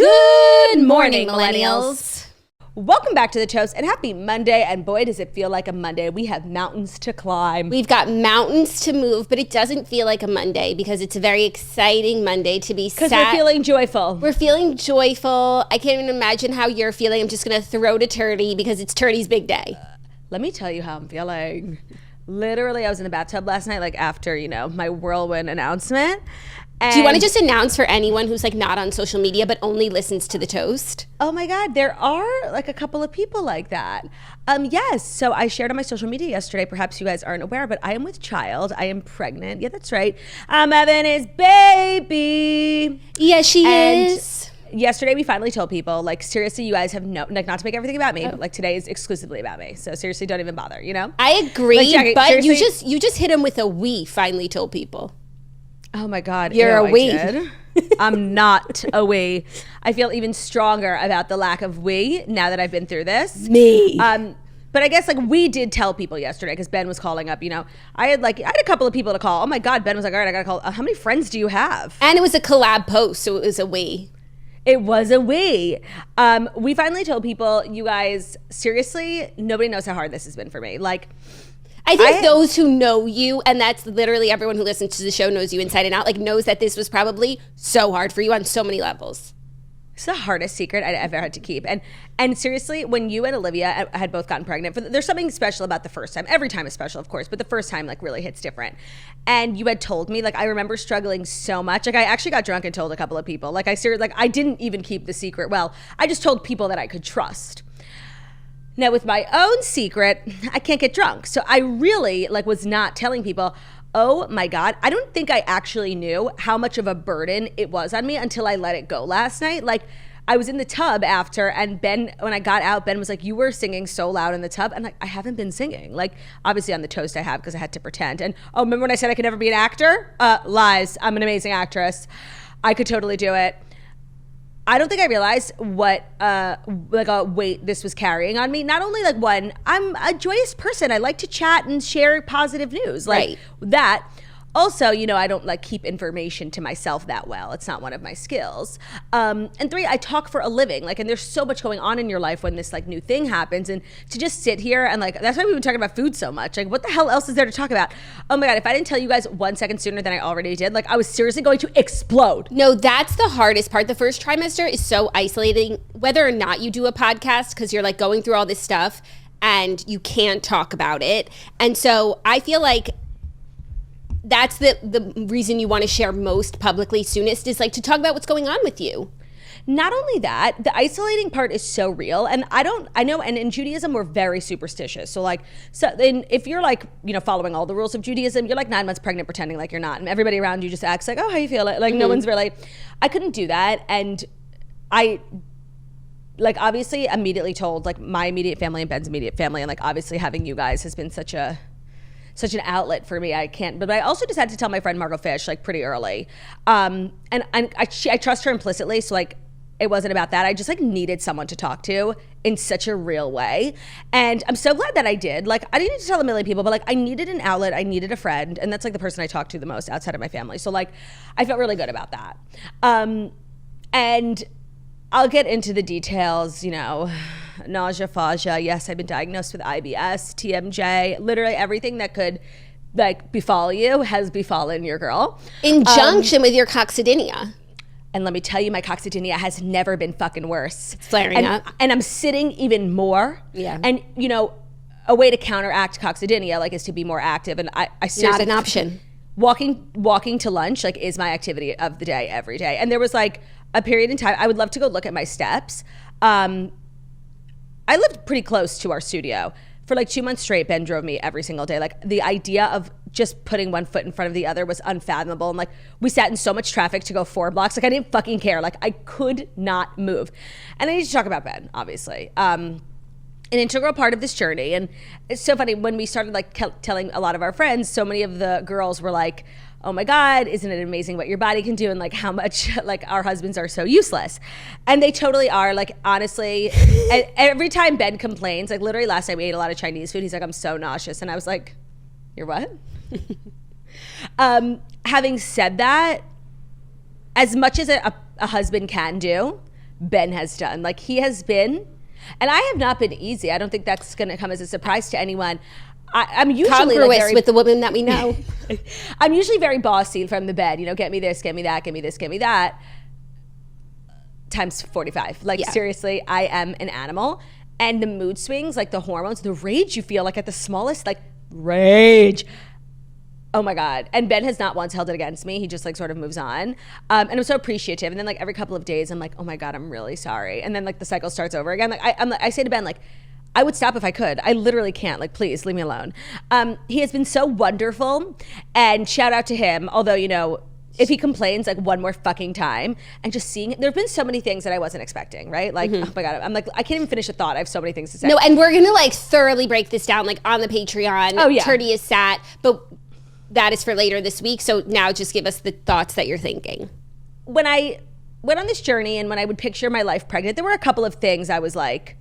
Good morning, millennials. Welcome back to the Toast and happy Monday. And boy, does it feel like a Monday. We have mountains to climb. We've got mountains to move, but it doesn't feel like a Monday because it's a very exciting Monday to be because we're feeling joyful. We're feeling joyful. I can't even imagine how you're feeling. I'm just going to throw to Turdy because it's Turdy's big day. Let me tell you how I'm feeling. Literally, I was in the bathtub last night, like after, my whirlwind announcement. Do you want to just announce for anyone who's not on social media but only listens to the Toast? Oh my God, there are a couple of people like that. Yes, so I shared on my social media yesterday, perhaps you guys aren't aware, but I am with child. I am pregnant. Yeah, that's right. I'm having his baby. Yeah, she is. Yesterday we finally told people, seriously, you guys have not to make everything about me, but today is exclusively about me. So seriously, don't even bother, I agree, Jackie, but you just hit him with a we finally told people. Oh my God. You're a we. I'm not a we. I feel even stronger about the lack of we now that I've been through this. Me. But I guess we did tell people yesterday because Ben was calling up, I had a couple of people to call. Oh my God, Ben was like, all right, I got to call. How many friends do you have? And it was a collab post, so it was a we. It was a we. We finally told people, you guys, seriously, nobody knows how hard this has been for me. I think those who know you, and that's literally everyone who listens to the show knows you inside and out, knows that this was probably so hard for you on so many levels. It's the hardest secret I'd ever had to keep. And seriously, when you and Olivia had both gotten pregnant, there's something special about the first time. Every time is special, of course, but the first time really hits different. And you had told me, I remember struggling so much. I actually got drunk and told a couple of people. I didn't even keep the secret well. I just told people that I could trust. Now, with my own secret, I can't get drunk. So I really was not telling people, oh my God, I don't think I actually knew how much of a burden it was on me until I let it go last night. I was in the tub after, and Ben, when I got out, Ben was like, you were singing so loud in the tub. And I haven't been singing. Obviously on the Toast I have because I had to pretend. And remember when I said I could never be an actor? Lies. I'm an amazing actress. I could totally do it. I don't think I realized what a weight this was carrying on me. Not only one, I'm a joyous person. I like to chat and share positive news. Right. That. Also, I don't keep information to myself that well. It's not one of my skills. And three, I talk for a living. And there's so much going on in your life when this new thing happens. And to just sit here and that's why we've been talking about food so much. What the hell else is there to talk about? Oh my God, if I didn't tell you guys 1 second sooner than I already did, I was seriously going to explode. No, that's the hardest part. The first trimester is so isolating, whether or not you do a podcast, because you're going through all this stuff and you can't talk about it. And so I feel that's the reason you want to share most publicly soonest is to talk about what's going on with you. Not only that, the isolating part is so real. And I know, and in Judaism, we're very superstitious. So if you're following all the rules of Judaism, you're 9 months pregnant pretending you're not. And everybody around you just acts oh, how you feel? No one's really, I couldn't do that. And I obviously immediately told my immediate family and Ben's immediate family. And obviously having you guys has been such an outlet for me. I can't, but I also just had to tell my friend Margot Fish pretty early. And I trust her implicitly. So it wasn't about that. I just needed someone to talk to in such a real way. And I'm so glad that I did. I didn't need to tell a million people, but I needed an outlet. I needed a friend. And that's the person I talk to the most outside of my family. So I felt really good about that. And I'll get into the details, nausea, fascia. Yes, I've been diagnosed with IBS, TMJ, literally everything that could befall you has befallen your girl. In junction with your coccydynia. And let me tell you, my coccydynia has never been fucking worse. It's flaring up. And I'm sitting even more. Yeah. And, a way to counteract coccydynia, is to be more active. And I seriously. Not an option. Walking to lunch, is my activity of the day every day. And there was, a period in time, I would love to go look at my steps. I lived pretty close to our studio. For 2 months straight, Ben drove me every single day. The idea of just putting one foot in front of the other was unfathomable. And we sat in so much traffic to go 4 blocks. I didn't fucking care. I could not move. And I need to talk about Ben, obviously. An integral part of this journey. And it's so funny, when we started telling a lot of our friends, so many of the girls were oh my God, isn't it amazing what your body can do, and how much our husbands are so useless. And they totally are. Honestly, every time Ben complains, literally last night we ate a lot of Chinese food, he's I'm so nauseous. And I was you're what? Having said that, as much as a husband can do, Ben has done. Like, he has been, and I have not been easy. I don't think that's going to come as a surprise to anyone. I'm usually congruous with the women that we know. I'm usually very bossy from the bed. You know, get me this, get me that, get me this, get me that. Times 45. Like, seriously, I am an animal. And the mood swings, like the hormones, the rage you feel, like at the smallest, like rage. Oh my God. And Ben has not once held it against me. He just like sort of moves on. And I'm so appreciative. And then like every couple of days, I'm like, oh my God, I'm really sorry. And then like the cycle starts over again. Like I say to Ben, like, I would stop if I could. I literally can't. Like, please leave me alone. He has been so wonderful, and shout out to him. Although, you know, if he complains like one more fucking time, and just seeing it, there have been so many things that I wasn't expecting, right? Like, oh my God, I'm like, I can't even finish a thought. I have so many things to say. No, and we're gonna like thoroughly break this down like on the Patreon. Oh yeah. Turdy is sat, but that is for later this week. So now just give us the thoughts that you're thinking. When I went on this journey and when I would picture my life pregnant, there were a couple of things I was like,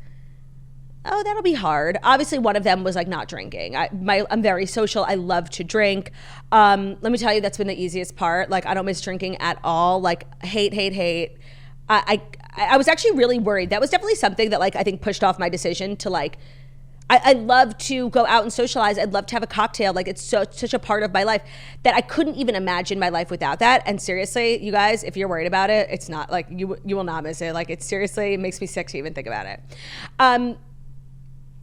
oh, that'll be hard. Obviously, one of them was like not drinking. I'm very social. I love to drink. Let me tell you, that's been the easiest part. Like, I don't miss drinking at all. Like, hate. I was actually really worried. That was definitely something that like I think pushed off my decision to like, I love to go out and socialize. I'd love to have a cocktail. Like, it's such a part of my life that I couldn't even imagine my life without that. And seriously, you guys, if you're worried about it, it's not like you will not miss it. Like, it seriously makes me sick to even think about it.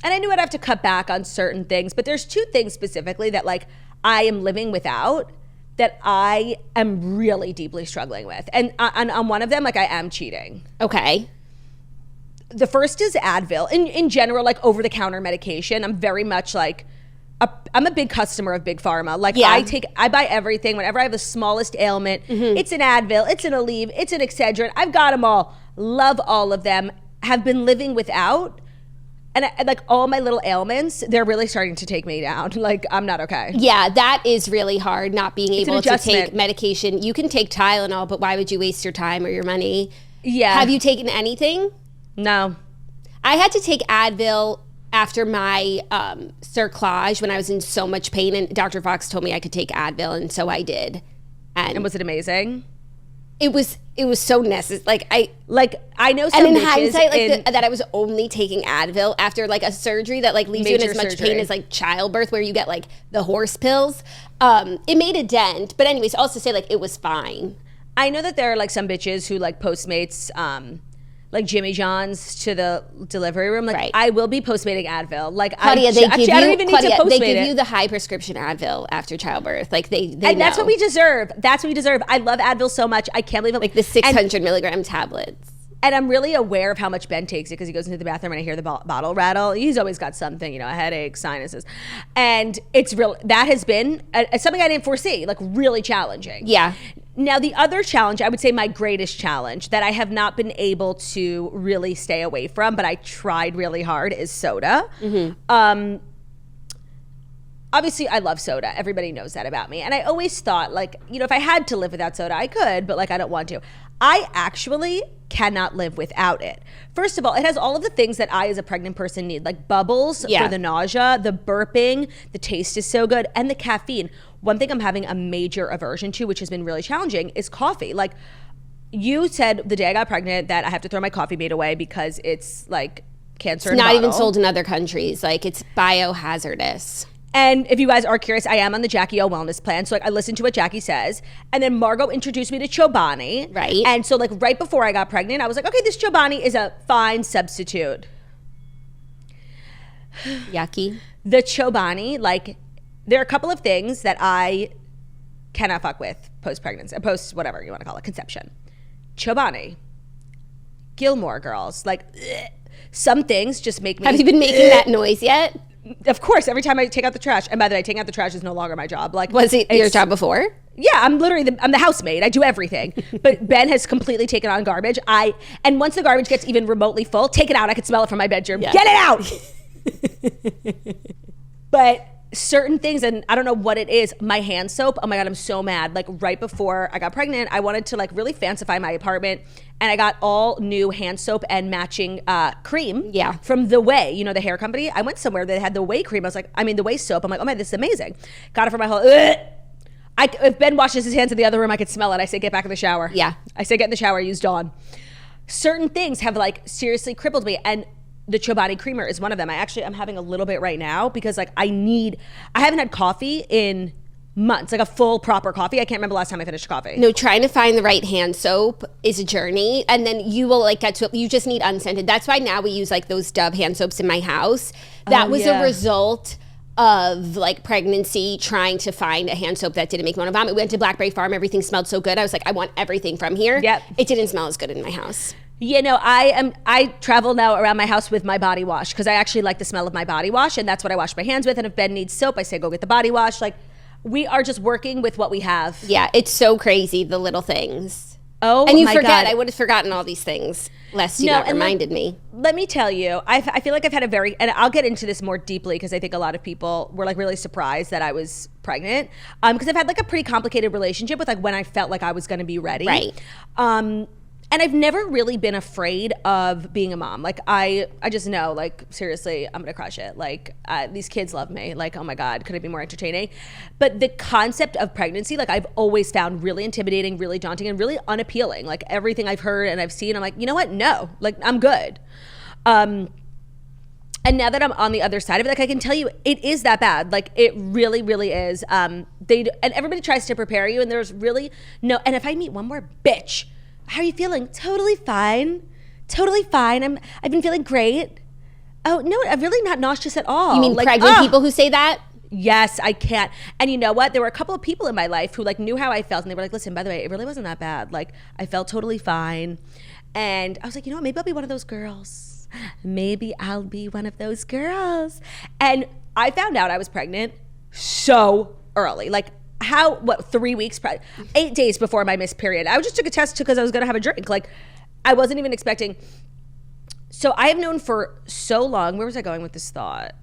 And I knew I'd have to cut back on certain things, but there's two things specifically that like I am living without that I am really deeply struggling with. And on one of them, like, I am cheating. Okay. The first is Advil. In general, like over-the-counter medication, I'm very much like, I'm a big customer of Big Pharma. Like, I buy everything. Whenever I have the smallest ailment, it's an Advil, it's an Aleve, it's an Excedrin. I've got them all. Love all of them. Have been living without. And like all my little ailments, they're really starting to take me down. Like, I'm not okay. Yeah, that is really hard, not being able to take medication. You can take Tylenol, but why would you waste your time or your money? Yeah. Have you taken anything? No. I had to take Advil after my cerclage when I was in so much pain, and Dr. Fox told me I could take Advil, and so I did. And was it amazing? It was so necessary. I know some and in bitches hindsight, that I was only taking Advil after like a surgery that like leaves you in as much pain as like childbirth, where you get like the horse pills. It made a dent, but anyways, also say like it was fine. I know that there are like some bitches who like Postmates like Jimmy John's to the delivery room. Like, right. I will be Postmating Advil. Like, Claudia, I don't even need to Postmate They give you the high prescription Advil after childbirth. Like, they and know. That's what we deserve. That's what we deserve. I love Advil so much. I can't believe it. Like the 600 milligram tablets. And I'm really aware of how much Ben takes it because he goes into the bathroom and I hear the bottle rattle. He's always got something, you know, a headache, sinuses. And it's real. That has been something I didn't foresee, like really challenging. Yeah. Now, the other challenge, I would say my greatest challenge that I have not been able to really stay away from, but I tried really hard, is soda. Mm-hmm. Obviously, I love soda. Everybody knows that about me. And I always thought, like, you know, if I had to live without soda, I could, but like, I don't want to. I actually cannot live without it. First of all, it has all of the things that I as a pregnant person need, like bubbles for the nausea, the burping, the taste is so good, and the caffeine. One thing I'm having a major aversion to, which has been really challenging, is coffee. Like, you said the day I got pregnant that I have to throw my coffee mate away because it's like cancer. It's not even sold in other countries. Like, it's biohazardous. And if you guys are curious, I am on the Jackie O wellness plan. So like, I listen to what Jackie says. And then Margot introduced me to Chobani. Right. And so like right before I got pregnant, I was like, okay, this Chobani is a fine substitute. Yucky. The Chobani, like, there are a couple of things that I cannot fuck with post-pregnancy, post whatever you want to call it, conception. Chobani. Gilmore Girls. Like, some things just make me... Have you been making that noise yet? Of course, every time I take out the trash. And by the way, taking out the trash is no longer my job. Like, was it your job before? Yeah, I'm literally I'm the housemaid. I do everything. But Ben has completely taken on garbage. And once the garbage gets even remotely full, take it out. I can smell it from my bedroom. Yeah. Get it out. But certain things, and I don't know what it is, my hand soap, oh my God, I'm so mad. Like, right before I got pregnant, I wanted to like really fancify my apartment, and I got all new hand soap and matching cream from The Way, you know, the hair company. I went somewhere that had The Way cream. The Way soap. I'm like, oh my, this is amazing. Got it for my whole, if Ben washes his hands in the other room, I could smell it. I say, get back in the shower. Yeah. I say, get in the shower, use Dawn. certain things have like seriously crippled me. And the Chobani creamer is one of them. I'm having a little bit right now because like I haven't had coffee in months, like a full proper coffee. I can't remember the last time I finished coffee. No, trying to find the right hand soap is a journey, and then you will like get to it. You just need unscented. That's why now we use like those Dove hand soaps in my house. That was a result of like pregnancy, trying to find a hand soap that didn't make me want to vomit. We went to Blackberry Farm. Everything smelled so good. I was like, I want everything from here. Yep. It didn't smell as good in my house. You know, I travel now around my house with my body wash because I actually like the smell of my body wash, and that's what I wash my hands with. And if Ben needs soap, I say go get the body wash. Like, we are just working with what we have. Yeah, it's so crazy, the little things. Oh, and you my forget. God. I would have forgotten all these things lest you reminded me. Let me tell you, I feel like I've had and I'll get into this more deeply because I think a lot of people were like really surprised that I was pregnant. Because I've had like a pretty complicated relationship with like when I felt like I was going to be ready. Right. And I've never really been afraid of being a mom. Like I just know, like seriously, I'm gonna crush it. Like these kids love me. Like, oh my God, could it be more entertaining? But the concept of pregnancy, like I've always found really intimidating, really daunting, and really unappealing. Like everything I've heard and I've seen, I'm like, you know what? No, like I'm good. And now that I'm on the other side of it, like I can tell you, it is that bad. Like it really, really is. And everybody tries to prepare you, and there's really no. And if I meet one more bitch. How are you feeling? Totally fine. Totally fine. I've been feeling great. Oh, no, I'm really not nauseous at all. You mean like, pregnant people who say that? Yes, I can't. And you know what? There were a couple of people in my life who like knew how I felt, and they were like, listen, by the way, it really wasn't that bad. Like I felt totally fine. And I was like, you know what? Maybe I'll be one of those girls. Maybe I'll be one of those girls. And I found out I was pregnant so early. Like 3 weeks, 8 days before my missed period. I just took a test because I was going to have a drink. Like I wasn't even expecting. So I have known for so long. Where was I going with this thought?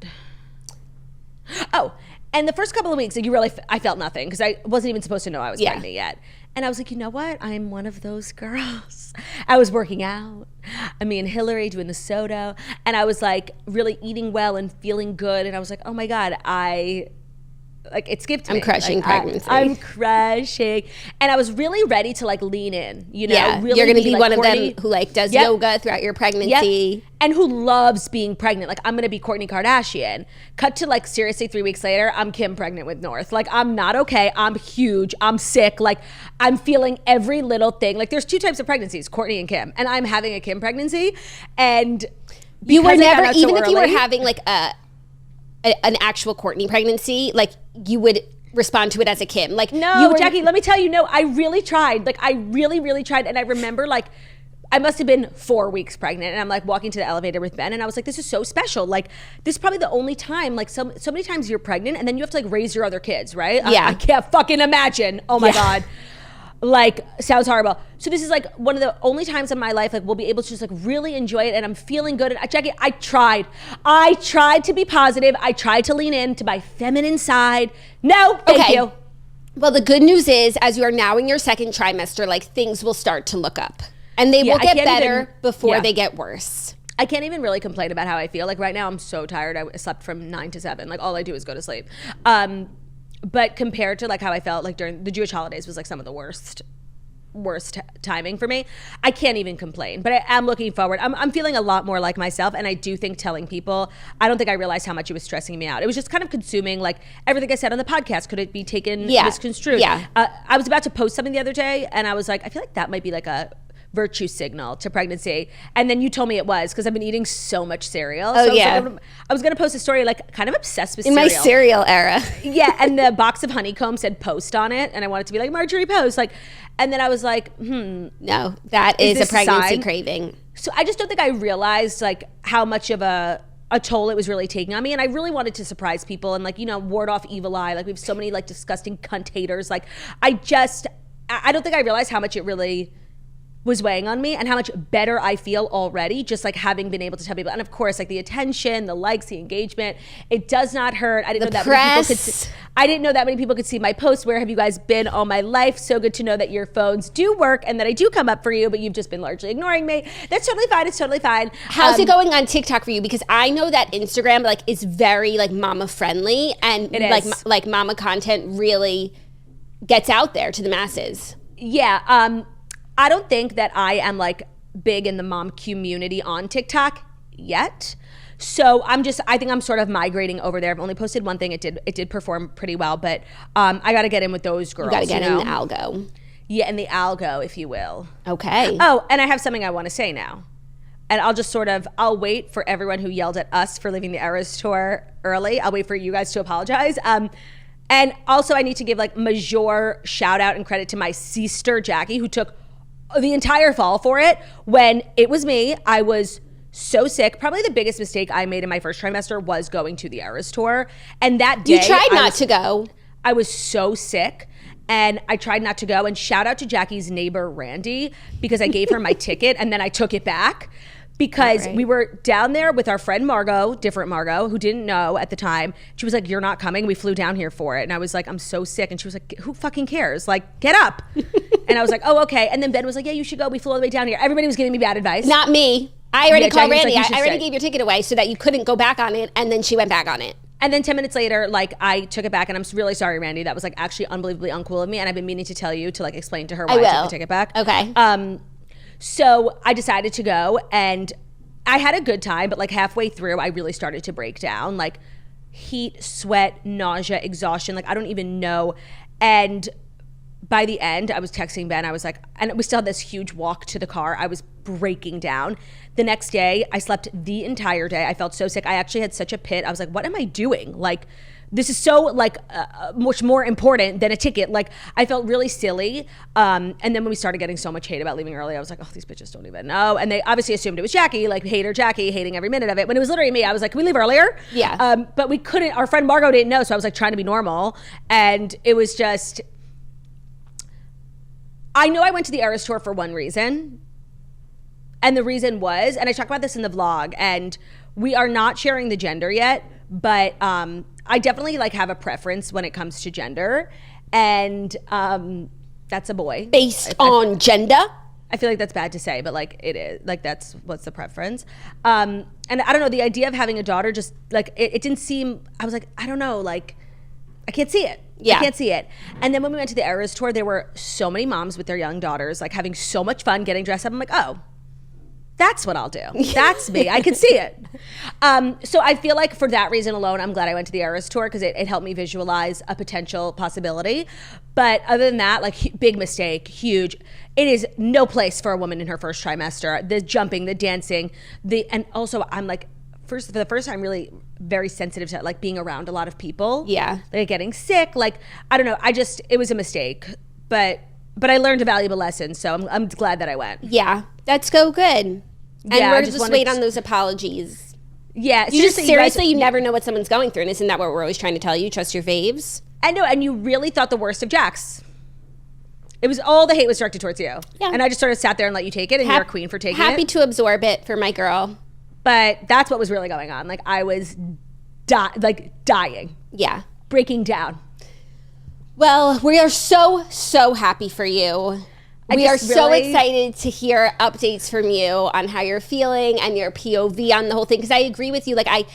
Oh, and the first couple of weeks, like I felt nothing because I wasn't even supposed to know I was pregnant yet. And I was like, you know what? I'm one of those girls. I was working out. Me and Hillary doing the soda. And I was like really eating well and feeling good. And I was like, oh my God, it skipped me. I'm crushing pregnancy. I'm crushing. And I was really ready to like lean in, you know. Yeah, really you're going to be like one Courtney. of them who like does yoga throughout your pregnancy. Yep. And who loves being pregnant. Like I'm going to be Kourtney Kardashian. Cut to like seriously 3 weeks later, I'm Kim pregnant with North. Like I'm not okay. I'm huge. I'm sick. Like I'm feeling every little thing. Like there's two types of pregnancies, Kourtney and Kim. And I'm having a Kim pregnancy. And you were never, even if early, you were having like an actual Kourtney pregnancy, like you would respond to it as a Kim. Like no, Jackie, let me tell you, no, I really tried. Like I really, really tried. And I remember like I must have been 4 weeks pregnant, and I'm like walking to the elevator with Ben, and I was like, this is so special. Like this is probably the only time, like so many times you're pregnant and then you have to like raise your other kids, right? Yeah. I can't fucking imagine. Oh my God. Like sounds horrible. So this is like one of the only times in my life like we'll be able to just like really enjoy it, and I'm feeling good. And Jackie, I tried to be positive. I tried to lean into my feminine side. No, thank you. Well, the good news is, as you are now in your second trimester, like things will start to look up, and they will get better before they get worse. I can't even really complain about how I feel. Like right now, I'm so tired. I slept from 9 to 7. Like all I do is go to sleep. But compared to like how I felt like during the Jewish holidays was like some of the worst timing for me. I can't even complain, but I am looking forward. I'm feeling a lot more like myself, and I do think telling people, I don't think I realized how much it was stressing me out. It was just kind of consuming, like everything I said on the podcast. Could it be taken misconstrued? Yeah. I was about to post something the other day, and I was like, I feel like that might be like a virtue signal to pregnancy, and then you told me it was because I've been eating so much cereal. Oh, so yeah. I was gonna post a story like kind of obsessed with in cereal. my cereal era. Yeah, and the box of honeycomb said post on it, and I wanted to be like Marjorie Post, like, and then I was like, no, that is a pregnancy craving. So I just don't think I realized like how much of a toll it was really taking on me, and I really wanted to surprise people and like, you know, ward off evil eye. Like we have so many like disgusting cunt haters. Like I don't think I realized how much it really was weighing on me and how much better I feel already just like having been able to tell people. And of course, like the attention, the likes, the engagement, it does not hurt. I didn't know that many people could see my posts. Where have you guys been all my life? So good to know that your phones do work and that I do come up for you, but you've just been largely ignoring me. That's totally fine. It's totally fine. How's it going on TikTok for you? Because I know that Instagram like is very like mama friendly, and like mama content really gets out there to the masses. Yeah. I don't think that I am like big in the mom community on TikTok yet. So I think I'm sort of migrating over there. I've only posted one thing. It did perform pretty well, but I got to get in with those girls. You got to get in the algo. Yeah, in the algo, if you will. Okay. Oh, and I have something I want to say now. And I'll wait for everyone who yelled at us for leaving the Eras Tour early. I'll wait for you guys to apologize. And also I need to give like major shout out and credit to my sister, Jackie, who took the entire fall for it. When it was me, I was so sick. Probably the biggest mistake I made in my first trimester was going to the Eras Tour. And that day, you tried not to go. I was so sick and I tried not to go. And shout out to Jackie's neighbor, Randy, because I gave her my ticket and then I took it back because we were down there with our friend Margot, different Margot, who didn't know at the time. She was like, "You're not coming." We flew down here for it. And I was like, "I'm so sick." And she was like, "Who fucking cares? Like, get up." And I was like, "Oh, okay." And then Ben was like, "Yeah, you should go." We flew all the way down here. Everybody was giving me bad advice. Not me. I already called Randy. Like, I already gave your ticket away so that you couldn't go back on it, and then she went back on it. And then 10 minutes later, like, I took it back, and I'm really sorry, Randy. That was, like, actually unbelievably uncool of me, and I've been meaning to tell you to, like, explain to her why I took the ticket back. Okay. So I decided to go, and I had a good time, but, like, halfway through, I really started to break down. Like, heat, sweat, nausea, exhaustion. Like, I don't even know. And by the end, I was texting Ben. I was like, and we still had this huge walk to the car. I was breaking down. The next day, I slept the entire day. I felt so sick. I actually had such a pit. I was like, what am I doing? Like, this is so, like, much more important than a ticket. Like, I felt really silly. And then when we started getting so much hate about leaving early, I was like, oh, these bitches don't even know. And they obviously assumed it was Jackie, like, hater Jackie, hating every minute of it. When it was literally me, I was like, can we leave earlier? Yeah. But we couldn't. Our friend Margot didn't know, so I was, like, trying to be normal. And it was just... I know I went to the Eras Tour for one reason. And the reason was, and I talk about this in the vlog, and we are not sharing the gender yet, but I definitely like have a preference when it comes to gender. And that's a boy. Based on gender? I feel like that's bad to say, but like it is. Like that's what's the preference. And I don't know, the idea of having a daughter just like, it didn't seem, I was like, I don't know, like I can't see it. Yeah. I can't see it. And then when we went to the Eras Tour, there were so many moms with their young daughters, like having so much fun, getting dressed up. I'm like, oh, that's what I'll do. That's me. I can see it. So I feel like for that reason alone, I'm glad I went to the Eras Tour because it helped me visualize a potential possibility. But other than that, like big mistake, huge. It is no place for a woman in her first trimester. The jumping, the dancing, and also I'm like, for the first time, really very sensitive to like being around a lot of people. Yeah. Like getting sick. Like, I don't know. It was a mistake, but I learned a valuable lesson. So I'm glad that I went. Yeah. That's so good. And Yeah, we're I just wait on those apologies. Yeah. You seriously, you never know what someone's going through. And isn't that what we're always trying to tell you? Trust your faves. I know. And you really thought the worst of Jax. It was all the hate was directed towards you. Yeah. And I just sort of sat there and let you take it. And you're a queen for taking it. Happy to absorb it for my girl. But that's what was really going on. Like I was dying. Yeah. Breaking down. Well, we are so, so happy for you. We are so excited to hear updates from you on how you're feeling and your POV on the whole thing. Because I agree with you. Like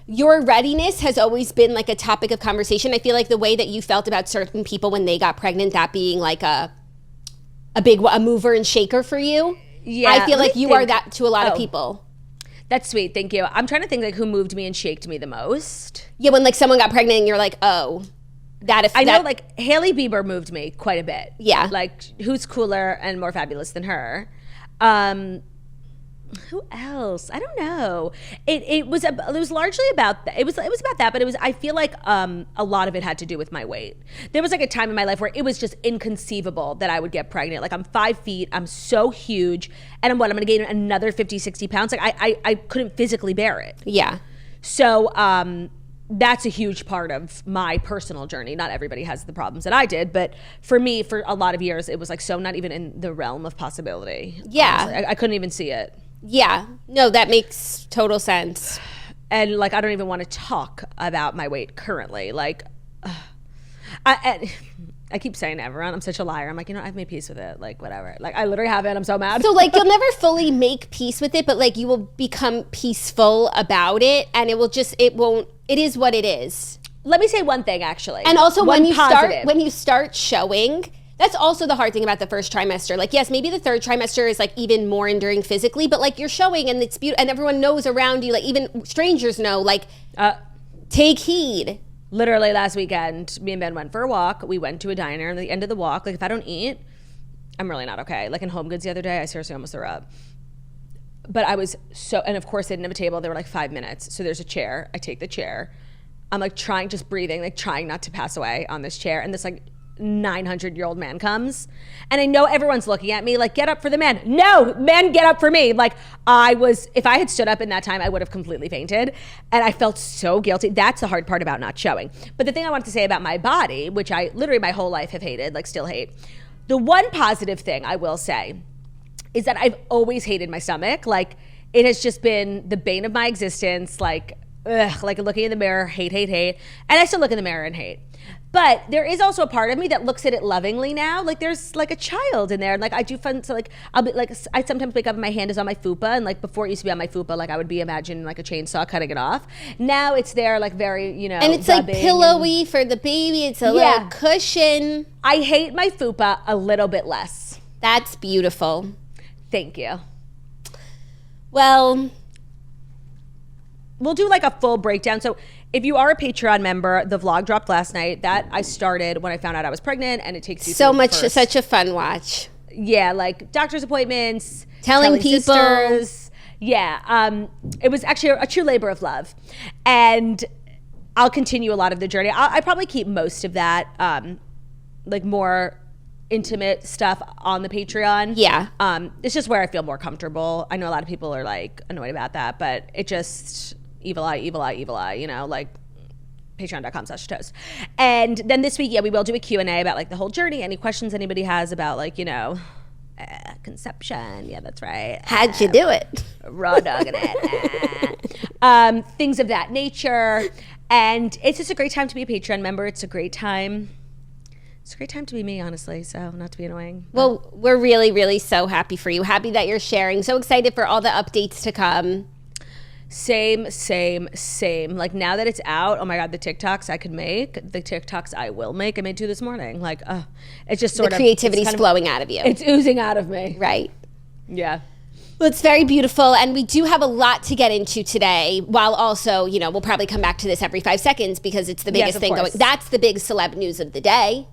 your readiness has always been like a topic of conversation. I feel like the way that you felt about certain people when they got pregnant, that being like a mover and shaker for you. Yeah. I feel like you are that to a lot of people. That's sweet. Thank you. I'm trying to think like who moved me and shaked me the most. Yeah, when like someone got pregnant and you're like, oh, I know like Hailey Bieber moved me quite a bit. Yeah. Like who's cooler and more fabulous than her? Who else? I don't know. It was largely about that. It was about that, but I feel like a lot of it had to do with my weight. There was like a time in my life where it was just inconceivable that I would get pregnant. Like I'm 5 feet, I'm so huge, and I'm gonna gain another 50, 60 pounds. Like I couldn't physically bear it. Yeah. So that's a huge part of my personal journey. Not everybody has the problems that I did, but for me, for a lot of years, it was like so not even in the realm of possibility. Yeah. I couldn't even see it. Yeah. No, that makes total sense. And like, I don't even want to talk about my weight currently. Like, I keep saying to everyone, I'm such a liar. I'm like, I've made peace with it. Like, whatever. Like, I literally haven't. I'm so mad. So like, you'll never fully make peace with it, but like you will become peaceful about it. And it is what it is. Let me say one thing, actually. And also when you start showing, That's also the hard thing about the first trimester. Like, yes, maybe the third trimester is like even more enduring physically, but like you're showing and it's beautiful and everyone knows around you, like even strangers know, like take heed. Literally last weekend, me and Ben went for a walk. We went to a diner, and at the end of the walk, like if I don't eat, I'm really not okay. Like in Home Goods the other day, I seriously almost threw up. But I was and of course they didn't have a table. There were like 5 minutes. So there's a chair. I take the chair. I'm like just breathing, like trying not to pass away on this chair. And this like 900-year-old man comes. And I know everyone's looking at me like, get up for the man. No, man, get up for me. Like if I had stood up in that time, I would have completely fainted. And I felt so guilty. That's the hard part about not showing. But the thing I wanted to say about my body, which I literally my whole life have hated, like still hate. The one positive thing I will say is that I've always hated my stomach. Like it has just been the bane of my existence. Like looking in the mirror, hate. And I still look in the mirror and hate. But there is also a part of me that looks at it lovingly now. Like there's like a child in there. And like I do fun, so like I'll be like, I sometimes wake up and my hand is on my fupa. And like before it used to be on my fupa, like I would be imagining like a chainsaw cutting it off. Now it's there like very, and it's like pillowy for the baby. It's a little cushion. I hate my fupa a little bit less. That's beautiful. Thank you. Well, we'll do like a full breakdown. So if you are a Patreon member, the vlog dropped last night. That I started when I found out I was pregnant, and it takes you so much, such a fun watch. Yeah, like doctor's appointments, telling people. Sisters. Yeah, it was actually a true labor of love, and I'll continue a lot of the journey. I probably keep most of that, like more intimate stuff on the Patreon. Yeah, it's just where I feel more comfortable. I know a lot of people are like annoyed about that, but it just. Evil eye, like patreon.com/toast. And then this week, we will do a Q&A about like the whole journey, any questions anybody has about like, conception. Yeah, that's right. How'd you do it? Raw dogging it. Things of that nature. And it's just a great time to be a Patreon member. It's a great time. It's a great time to be me, honestly, so not to be annoying. Well, we're really, really so happy for you. Happy that you're sharing. So excited for all the updates to come. Same. Like now that it's out, oh my God, the TikToks I could make, the TikToks I will make. I made 2 this morning. Like, it's just sort of. The creativity's flowing out of you. It's oozing out of me. Right. Yeah. Well, it's very beautiful. And we do have a lot to get into today, while also, we'll probably come back to this every 5 seconds because it's the biggest thing going. That's the big celeb news of the day.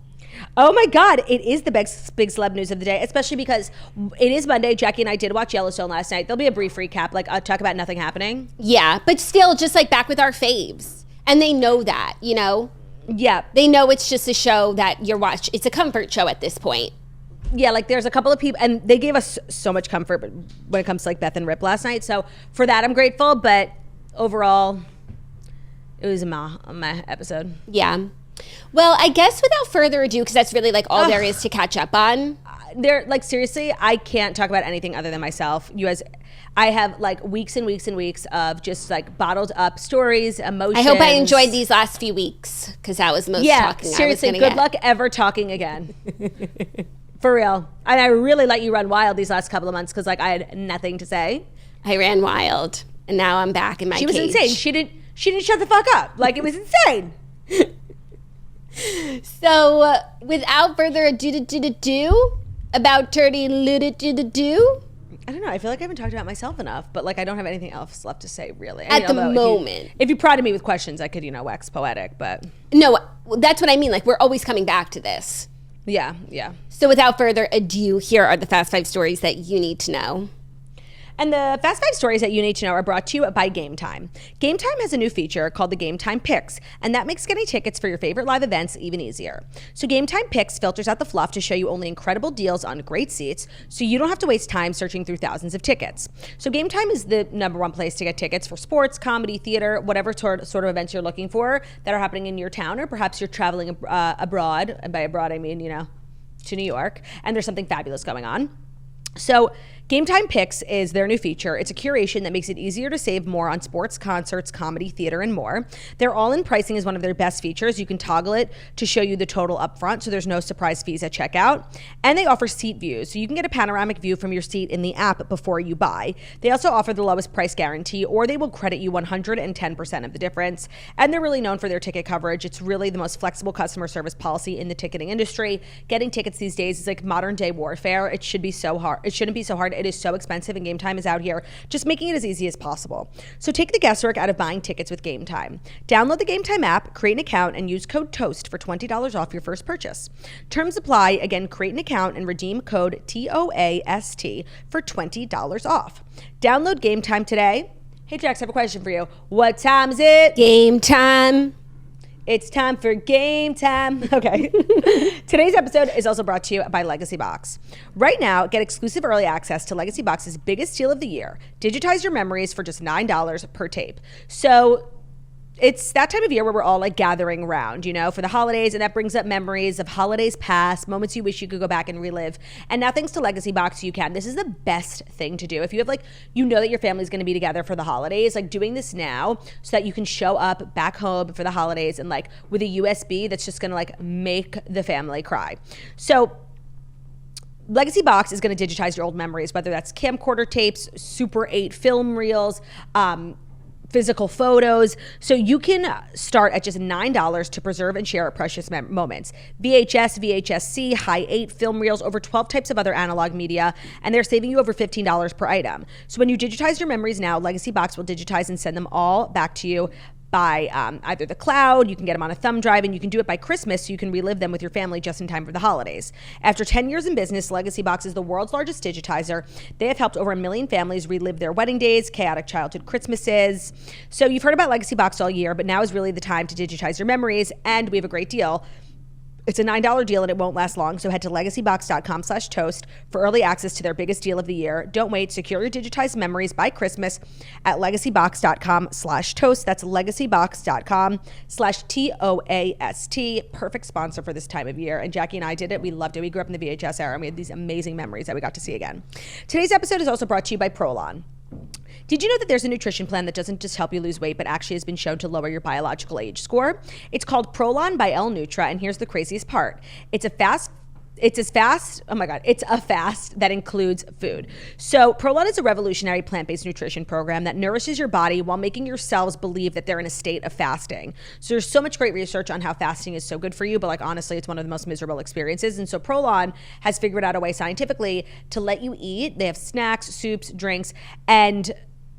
Oh my God, it is the big celeb news of the day, especially because it is Monday. Jackie and I did watch Yellowstone last night. There'll be a brief recap, like talk about nothing happening. Yeah, but still just like back with our faves. And they know that, Yeah. They know it's just a show that you're watching. It's a comfort show at this point. Yeah, like there's a couple of people, and they gave us so much comfort when it comes to like Beth and Rip last night. So for that, I'm grateful. But overall, it was a meh episode. Yeah. Well, I guess without further ado, because that's really like all there is to catch up on. Like seriously, I can't talk about anything other than myself. You guys, I have like weeks and weeks and weeks of just like bottled up stories, emotions. I hope I enjoyed these last few weeks because that was the most talking seriously, I was good luck ever talking again. For real. And I really let you run wild these last couple of months because like I had nothing to say. I ran wild, and now I'm back in my cage. She was insane. She didn't shut the fuck up. Like it was insane. So, without further ado, about Turdy do. I don't know. I feel like I haven't talked about myself enough, but like I don't have anything else left to say, really. At the moment. If you prodded me with questions, I could, wax poetic, but. No, that's what I mean. Like, we're always coming back to this. Yeah. So, without further ado, here are the Fast 5 stories that you need to know. And the Fast 5 stories that you need to know are brought to you by Game Time. Game Time has a new feature called the Game Time Picks, and that makes getting tickets for your favorite live events even easier. So Game Time Picks filters out the fluff to show you only incredible deals on great seats, so you don't have to waste time searching through thousands of tickets. So Game Time is the #1 place to get tickets for sports, comedy, theater, whatever sort of events you're looking for that are happening in your town, or perhaps you're traveling abroad, and by abroad I mean, to New York, and there's something fabulous going on. So Game Time Picks is their new feature. It's a curation that makes it easier to save more on sports, concerts, comedy, theater, and more. Their all-in pricing is one of their best features. You can toggle it to show you the total upfront, so there's no surprise fees at checkout. And they offer seat views, so you can get a panoramic view from your seat in the app before you buy. They also offer the lowest price guarantee, or they will credit you 110% of the difference. And they're really known for their ticket coverage. It's really the most flexible customer service policy in the ticketing industry. Getting tickets these days is like modern day warfare. It should be so hard. It shouldn't be so hard. It is so expensive, and Game Time is out here just making it as easy as possible. So take the guesswork out of buying tickets with Game Time. Download the Game Time app, create an account, and use code TOAST for $20 off your first purchase. Terms apply. Again, create an account and redeem code TOAST for $20 off. Download Game Time today. Hey, Jax, I have a question for you. What time is it? Game time. It's time for game time. Okay. Today's episode is also brought to you by Legacy Box. Right now, get exclusive early access to Legacy Box's biggest deal of the year. Digitize your memories for just $9 per tape. So it's that time of year where we're all like gathering around, you know, for the holidays, and that brings up memories of holidays past, moments you wish you could go back and relive. And now thanks to Legacy Box, you can. This is the best thing to do. If you have like, you know that your family's going to be together for the holidays, like doing this now so that you can show up back home for the holidays and like with a USB that's just going to like make the family cry. So Legacy Box is going to digitize your old memories, whether that's camcorder tapes, Super 8 film reels, physical photos. So you can start at just $9 to preserve and share precious moments. VHS, VHS-C, High 8, film reels, over 12 types of other analog media, and they're saving you over $15 per item. So when you digitize your memories now, Legacy Box will digitize and send them all back to you by either the cloud, you can get them on a thumb drive, and you can do it by Christmas so you can relive them with your family just in time for the holidays. After 10 years in business, Legacy Box is the world's largest digitizer. They have helped over 1 million families relive their wedding days, chaotic childhood Christmases. So you've heard about Legacy Box all year, but now is really the time to digitize your memories, and we have a great deal. It's a $9 deal and it won't last long, so head to legacybox.com/toast for early access to their biggest deal of the year. Don't wait. Secure your digitized memories by Christmas at legacybox.com/toast. That's legacybox.com/TOAST. Perfect sponsor for this time of year. And Jackie and I did it. We loved it. We grew up in the VHS era and we had these amazing memories that we got to see again. Today's episode is also brought to you by Prolon. Did you know that there's a nutrition plan that doesn't just help you lose weight, but actually has been shown to lower your biological age score? It's called Prolon by L Nutra, and here's the craziest part. It's a fast that includes food. So Prolon is a revolutionary plant-based nutrition program that nourishes your body while making your cells believe that they're in a state of fasting. So there's so much great research on how fasting is so good for you, but like honestly, it's one of the most miserable experiences. And so Prolon has figured out a way scientifically to let you eat. They have snacks, soups, drinks, and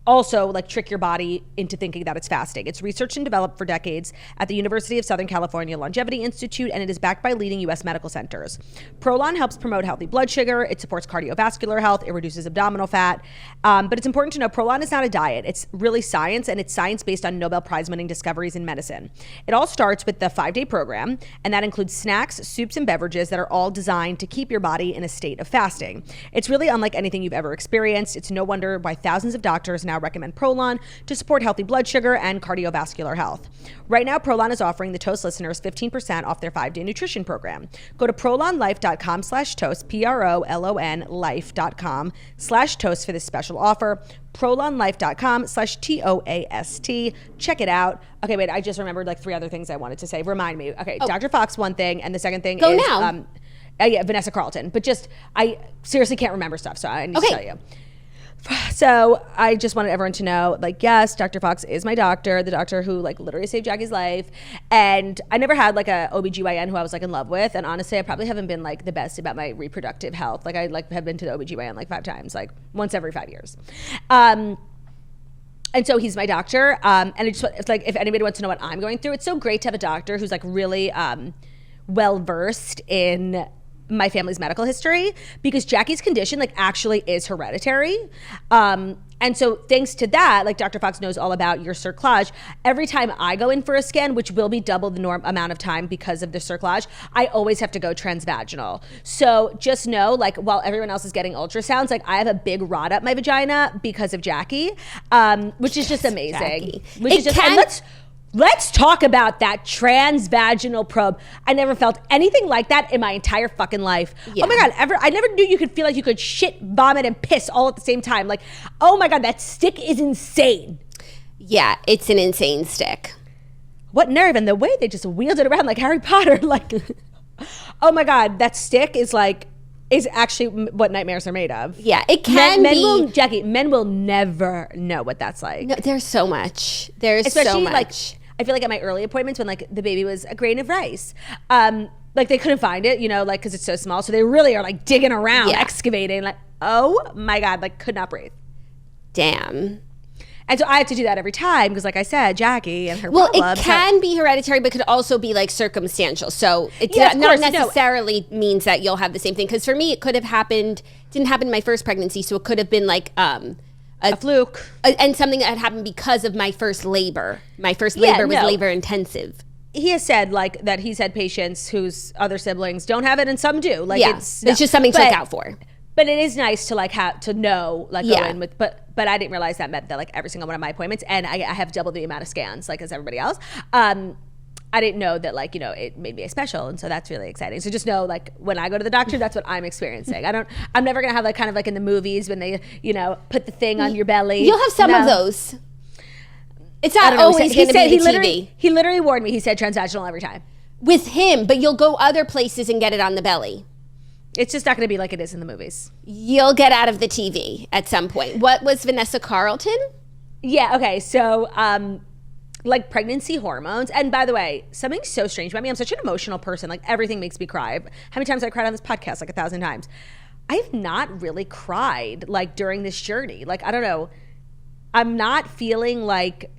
also like trick your body into thinking that it's fasting. It's researched and developed for decades at the University of Southern California Longevity Institute, and it is backed by leading U.S. medical centers. Prolon helps promote healthy blood sugar. It supports cardiovascular health. It reduces abdominal fat. But it's important to know Prolon is not a diet. It's really science, and it's science based on Nobel Prize-winning discoveries in medicine. It all starts with the 5-day program, and that includes snacks, soups, and beverages that are all designed to keep your body in a state of fasting. It's really unlike anything you've ever experienced. It's no wonder why thousands of doctors now recommend Prolon to support healthy blood sugar and cardiovascular health. Right now, Prolon is offering the Toast listeners 15% off their 5-day nutrition program. Go to prolonlife.com/toast, PROLON life.com/toast for this special offer. prolonlife.com/TOAST. Check it out. Okay, wait, I just remembered like 3 other things I wanted to say. Remind me. Okay, Dr. Fox, one thing, and the second thing Go is now. Yeah, Vanessa Carlton. But just, I seriously can't remember stuff, so I need to tell you. So I just wanted everyone to know, like, yes, Dr. Fox is my doctor, the doctor who like literally saved Jackie's life. And I never had like a OBGYN who I was like in love with. And honestly, I probably haven't been like the best about my reproductive health. Like I like have been to the OBGYN like 5 times, like once every 5 years. And so he's my doctor. And it's like, if anybody wants to know what I'm going through, it's so great to have a doctor who's like really well-versed in my family's medical history, because Jackie's condition like actually is hereditary. And so thanks to that, like Dr. Fox knows all about your cerclage. Every time I go in for a scan, which will be double the norm amount of time because of the cerclage, I always have to go transvaginal. So just know, like, while everyone else is getting ultrasounds, like I have a big rod up my vagina because of Jackie, which is just amazing. Jackie. Which is just, and let's Let's talk about that transvaginal probe. I never felt anything like that in my entire fucking life. Yeah. Oh my God, I never knew you could feel like you could shit, vomit, and piss all at the same time. Like, oh my God, that stick is insane. Yeah, it's an insane stick. What nerve, and the way they just wheeled it around like Harry Potter. Like, oh my God, that stick is actually what nightmares are made of. Yeah, it can be. Jackie, men will never know what that's like. No, there's so much. There's Especially, so much. like, I feel like at my early appointments when like the baby was a grain of rice, like they couldn't find it, you know, like because it's so small. So they really are like digging around, excavating, like, oh my God, like could not breathe. Damn. And so I have to do that every time because, like I said, Jackie and her Well, problems. it can be hereditary, but could also be like circumstantial. So it not necessarily means that you'll have the same thing. Because for me, it could have happened, didn't happen in my first pregnancy. So it could have been like a fluke. And something that had happened because of my first labor. My first labor was labor intensive. He has said like that he's had patients whose other siblings don't have it and some do. Like it's just something to look out for. But it is nice to like have to know, like go in with, but I didn't realize that meant that like every single one of my appointments, and I have double the amount of scans like as everybody else. I didn't know that like, you know, it made me special. And so that's really exciting. So just know like when I go to the doctor, that's what I'm experiencing. I'm never going to have like kind of like in the movies when they, you know, put the thing on your belly. You'll have some of those. It's not always going to be the TV. He literally warned me. He said transvaginal every time. With him, but you'll go other places and get it on the belly. It's just not going to be like it is in the movies. You'll get out of the TV at some point. What was Vanessa Carlton? Yeah, okay. So, like pregnancy hormones. And by the way, something so strange about me, I'm such an emotional person. Like everything makes me cry. How many times have I cried on this podcast? Like 1,000 times. I have not really cried like during this journey. Like, I don't know. I'm not feeling like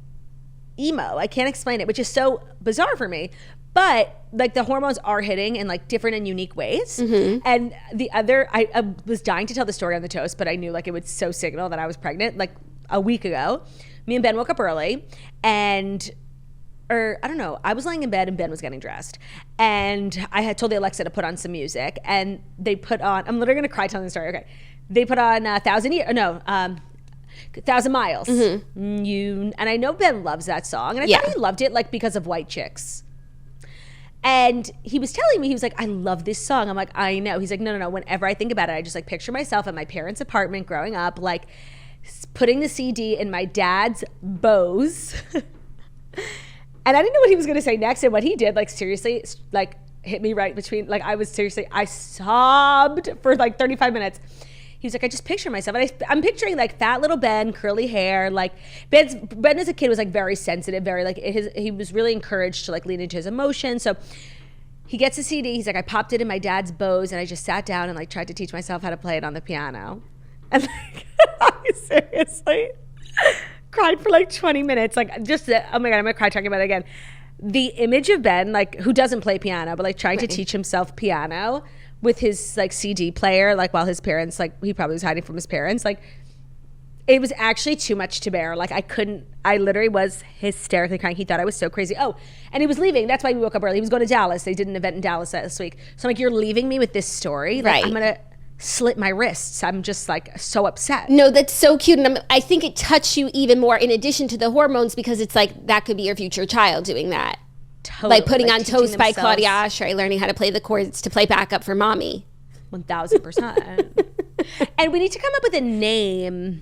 emo. I can't explain it, which is so bizarre for me. But like the hormones are hitting in like different and unique ways. Mm-hmm. And the other, I was dying to tell the story on the toast, but I knew like it would so signal that I was pregnant. Like a week ago, me and Ben woke up early or I don't know, I was laying in bed and Ben was getting dressed. And I had told the Alexa to put on some music and they put on, I'm literally going to cry telling the story. Okay. They put on 1,000 Miles. Mm-hmm. And I know Ben loves that song. And I thought he loved it like because of White Chicks. And he was telling me, he was like, I love this song. I'm like, I know. He's like, no. Whenever I think about it, I just like picture myself at my parents' apartment growing up, like putting the CD in my dad's Bose. And I didn't know what he was going to say next. And what he did, like seriously, like hit me right between, like I sobbed for like 35 minutes. He was like, I just picture myself. And I'm picturing like fat little Ben, curly hair. Like Ben as a kid was like very sensitive, very like he was really encouraged to like lean into his emotions. So he gets a CD. He's like, I popped it in my dad's Bose and I just sat down and like tried to teach myself how to play it on the piano. And like, I seriously cried for like 20 minutes. Like just, oh my God, I'm gonna cry talking about it again. The image of Ben, like who doesn't play piano, but like trying to teach himself piano with his like CD player, like while his parents, like he probably was hiding from his parents. Like it was actually too much to bear. Like I literally was hysterically crying. He thought I was so crazy. Oh, and he was leaving. That's why we woke up early. He was going to Dallas. They did an event in Dallas this week. So I'm like, you're leaving me with this story? Like, right. I'm going to slit my wrists. I'm just like so upset. No, that's so cute. And I think it touched you even more in addition to the hormones because it's like that could be your future child doing that. Totally. Like putting on Toast by Claudia Oshry, learning how to play the chords to play backup for mommy. 1,000%. And we need to come up with a name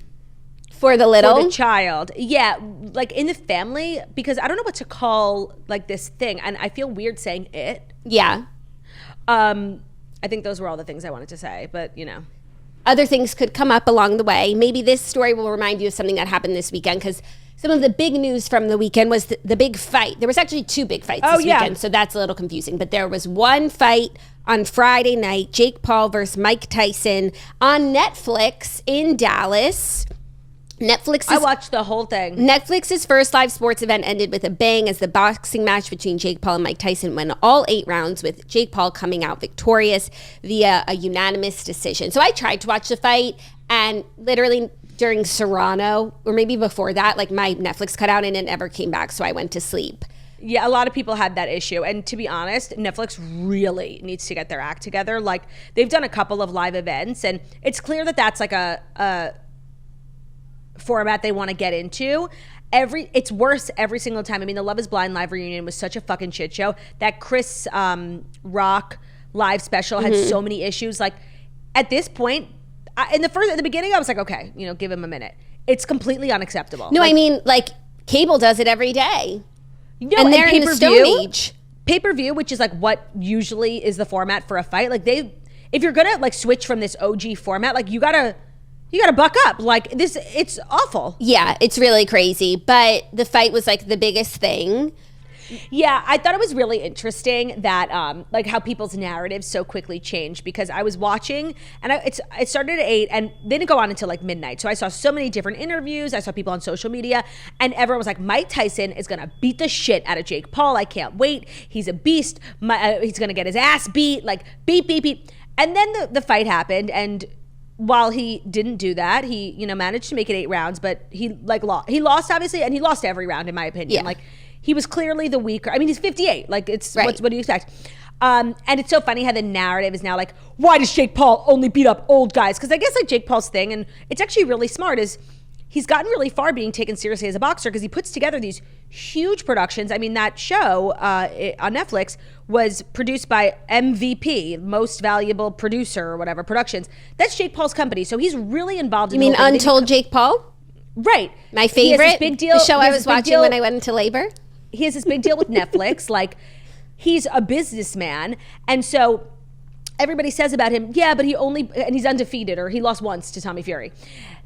for the little child. Yeah, like in the family, because I don't know what to call like this thing, and I feel weird saying it. Yeah. I think those were all the things I wanted to say, but you know. Other things could come up along the way. Maybe this story will remind you of something that happened this weekend because some of the big news from the weekend was the big fight. There was actually 2 big fights this weekend, so that's a little confusing. But there was one fight on Friday night, Jake Paul versus Mike Tyson on Netflix in Dallas. I watched the whole thing. Netflix's first live sports event ended with a bang as the boxing match between Jake Paul and Mike Tyson went all 8 rounds, with Jake Paul coming out victorious via a unanimous decision. So I tried to watch the fight, and literally during Serrano, or maybe before that, like my Netflix cut out and it never came back, so I went to sleep. Yeah, a lot of people had that issue. And to be honest, Netflix really needs to get their act together. Like, they've done a couple of live events, and it's clear that that's like a format they want to get into. it's worse every single time. I mean, the Love is Blind live reunion was such a fucking shit show. That Chris Rock live special had so many issues. Like, at this point, at the beginning, I was like, okay, give him a minute. It's completely unacceptable. No, I mean, like, cable does it every day. And they're in the Stone Age. Pay-per-view, which is like what usually is the format for a fight. Like, if you're gonna like switch from this OG format, like you gotta buck up. Like, it's awful. Yeah, it's really crazy. But the fight was like the biggest thing. Yeah, I thought it was really interesting that like how people's narratives so quickly changed, because I was watching and it started at 8 and they didn't go on until like midnight. So I saw so many different interviews. I saw people on social media and everyone was like, Mike Tyson is going to beat the shit out of Jake Paul. I can't wait. He's a beast. He's going to get his ass beat. Like, beat. And then the fight happened, and while he didn't do that, he managed to make it 8 rounds, but he lost. He lost obviously, and he lost every round in my opinion. Yeah. Like, he was clearly the weaker. I mean, he's 58. Like, it's right. what do you expect? And it's so funny how the narrative is now like, why does Jake Paul only beat up old guys? Because I guess like Jake Paul's thing, and it's actually really smart, is he's gotten really far being taken seriously as a boxer because he puts together these huge productions. I mean, that show on Netflix was produced by MVP, Most Valuable Producer or whatever, Productions. That's Jake Paul's company. So he's really involved in You mean Untold Jake Paul? Right. My favorite, big deal, the show I was watching when I went into labor. He has this big deal with Netflix. Like, he's a businessman. And so everybody says about him, yeah, but and he's undefeated, or he lost once to Tommy Fury.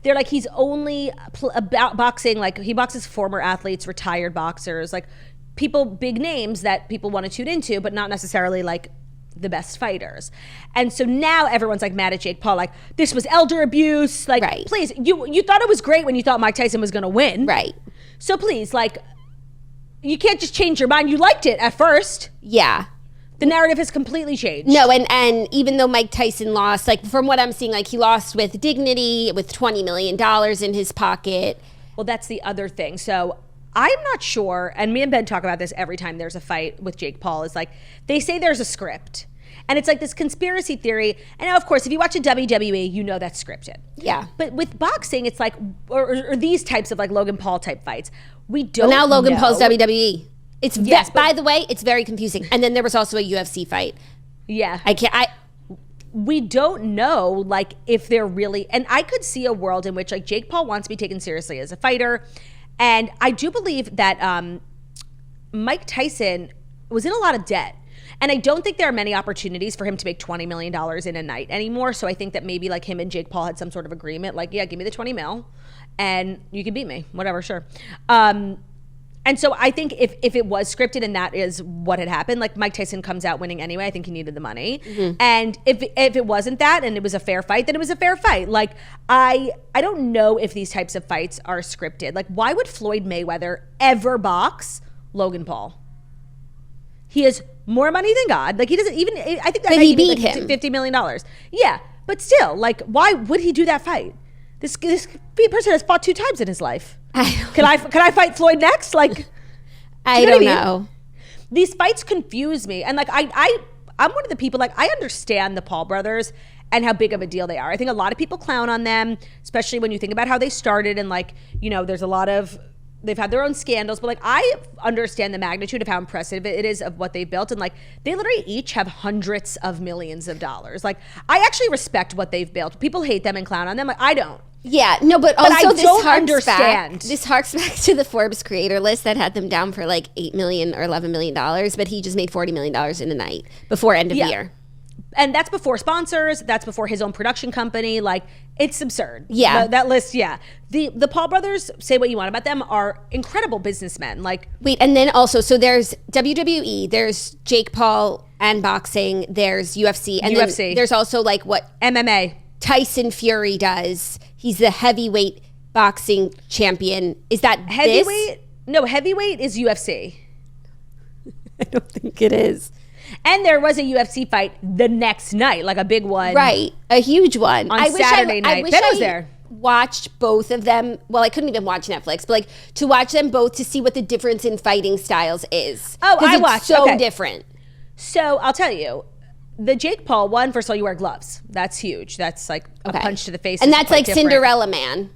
They're like, he's only about boxing, like he boxes former athletes, retired boxers, like people, big names that people want to tune into, but not necessarily like the best fighters. And so now everyone's like mad at Jake Paul, like, this was elder abuse. Like, right. Please, you thought it was great when you thought Mike Tyson was going to win. Right. So please, like, you can't just change your mind. You liked it at first. Yeah. The narrative has completely changed. No, and even though Mike Tyson lost, like from what I'm seeing, like he lost with dignity, with $20 million in his pocket. Well, that's the other thing. So I'm not sure, and me and Ben talk about this every time there's a fight with Jake Paul, is like, they say there's a script. And it's like this conspiracy theory. And now, of course, if you watch a WWE, you know that's scripted. Yeah. But with boxing, it's like, or these types of like Logan Paul type fights, we don't Well, now Logan know. Paul's WWE. It's Yes, by the way, it's very confusing. And then there was also a UFC fight. Yeah. We don't know, like, if they're really, and I could see a world in which like Jake Paul wants to be taken seriously as a fighter. And I do believe that Mike Tyson was in a lot of debt. And I don't think there are many opportunities for him to make $20 million in a night anymore. So I think that maybe like him and Jake Paul had some sort of agreement, like, yeah, give me the 20 mil and you can beat me, whatever, sure. And so I think if it was scripted and that is what had happened, like Mike Tyson comes out winning anyway, I think he needed the money. Mm-hmm. And if it wasn't that and it was a fair fight, then it was a fair fight. Like, I don't know if these types of fights are scripted. Like, why would Floyd Mayweather ever box Logan Paul? He has more money than God. Like, he doesn't even, I think that he beat him. $50 million. Yeah, but still, like, why would he do that fight? This person has fought 2 times in his life. Can I fight Floyd next? Like, I don't know. These fights confuse me, and like I'm one of the people, like, I understand the Paul brothers and how big of a deal they are. I think a lot of people clown on them, especially when you think about how they started, and like, there's a lot of, they've had their own scandals, but like, I understand the magnitude of how impressive it is of what they built, and like, they literally each have hundreds of millions of dollars. Like, I actually respect what they've built. People hate them and clown on them. Like, I don't. Yeah, no, but also I this don't harks understand. This harks back to the Forbes creator list that had them down for like $8 million or $11 million, but he just made $40 million in a night before end of year. And that's before sponsors. That's before his own production company. Like, it's absurd. Yeah, that list. Yeah, the Paul brothers, say what you want about them, are incredible businessmen. Like, wait, and then also, so there's WWE, there's Jake Paul and boxing, there's UFC, and then there's also like what MMA Tyson Fury does. He's the heavyweight boxing champion. Is that heavyweight? No, heavyweight is UFC. I don't think it is. And there was a UFC fight the next night, like a big one. Right, a huge one. On Saturday night. Ben was there. Watched both of them. Well, I couldn't even watch Netflix, but like to watch them both to see what the difference in fighting styles is. Oh, I watched. So different. So I'll tell you. The Jake Paul one, first of all, you wear gloves. That's huge. That's like a punch to the face. And that's like different. Cinderella Man.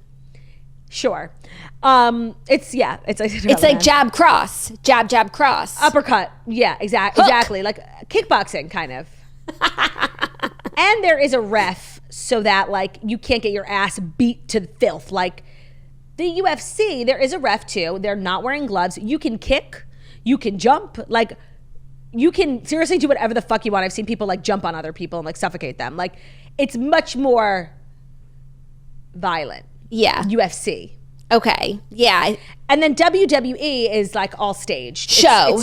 Sure. It's like jab, cross, jab, jab, cross. Uppercut. Yeah, exactly. Like kickboxing, kind of. And there is a ref so that like you can't get your ass beat to filth. Like the UFC, there is a ref too. They're not wearing gloves. You can kick, you can jump, like you can seriously do whatever the fuck you want. I've seen people like jump on other people and like suffocate them. Like it's much more violent. Yeah. UFC. Okay. Yeah. And then WWE is like all staged. Show.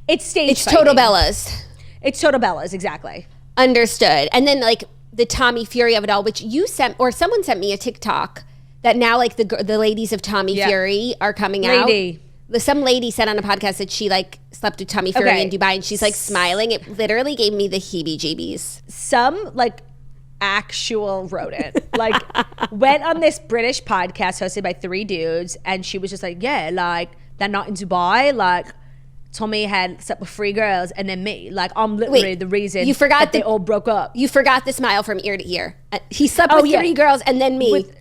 It's staged. It's Total Bellas. It's Total Bellas, exactly. Understood. And then like the Tommy Fury of it all, which you sent, or someone sent me a TikTok that now like the ladies of Tommy Fury are coming out. Some lady said on a podcast that she like slept with Tommy Fury in Dubai, and she's like smiling. It literally gave me the heebie-jeebies. Some like actual rodent like went on this British podcast hosted by 3 dudes, and she was just like, yeah, like they're not in Dubai, like Tommy had slept with 3 girls and then me, like I'm literally the reason that they all broke up. You forgot the smile from ear to ear. He slept with 3 girls and then me, with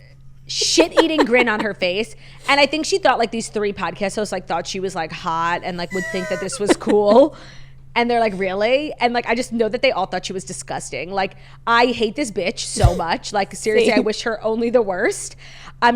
shit-eating grin on her face. And I think she thought like these 3 podcast hosts like thought she was like hot and like would think that this was cool. And they're like, really? And like, I just know that they all thought she was disgusting. Like, I hate this bitch so much. Like, seriously, I wish her only the worst.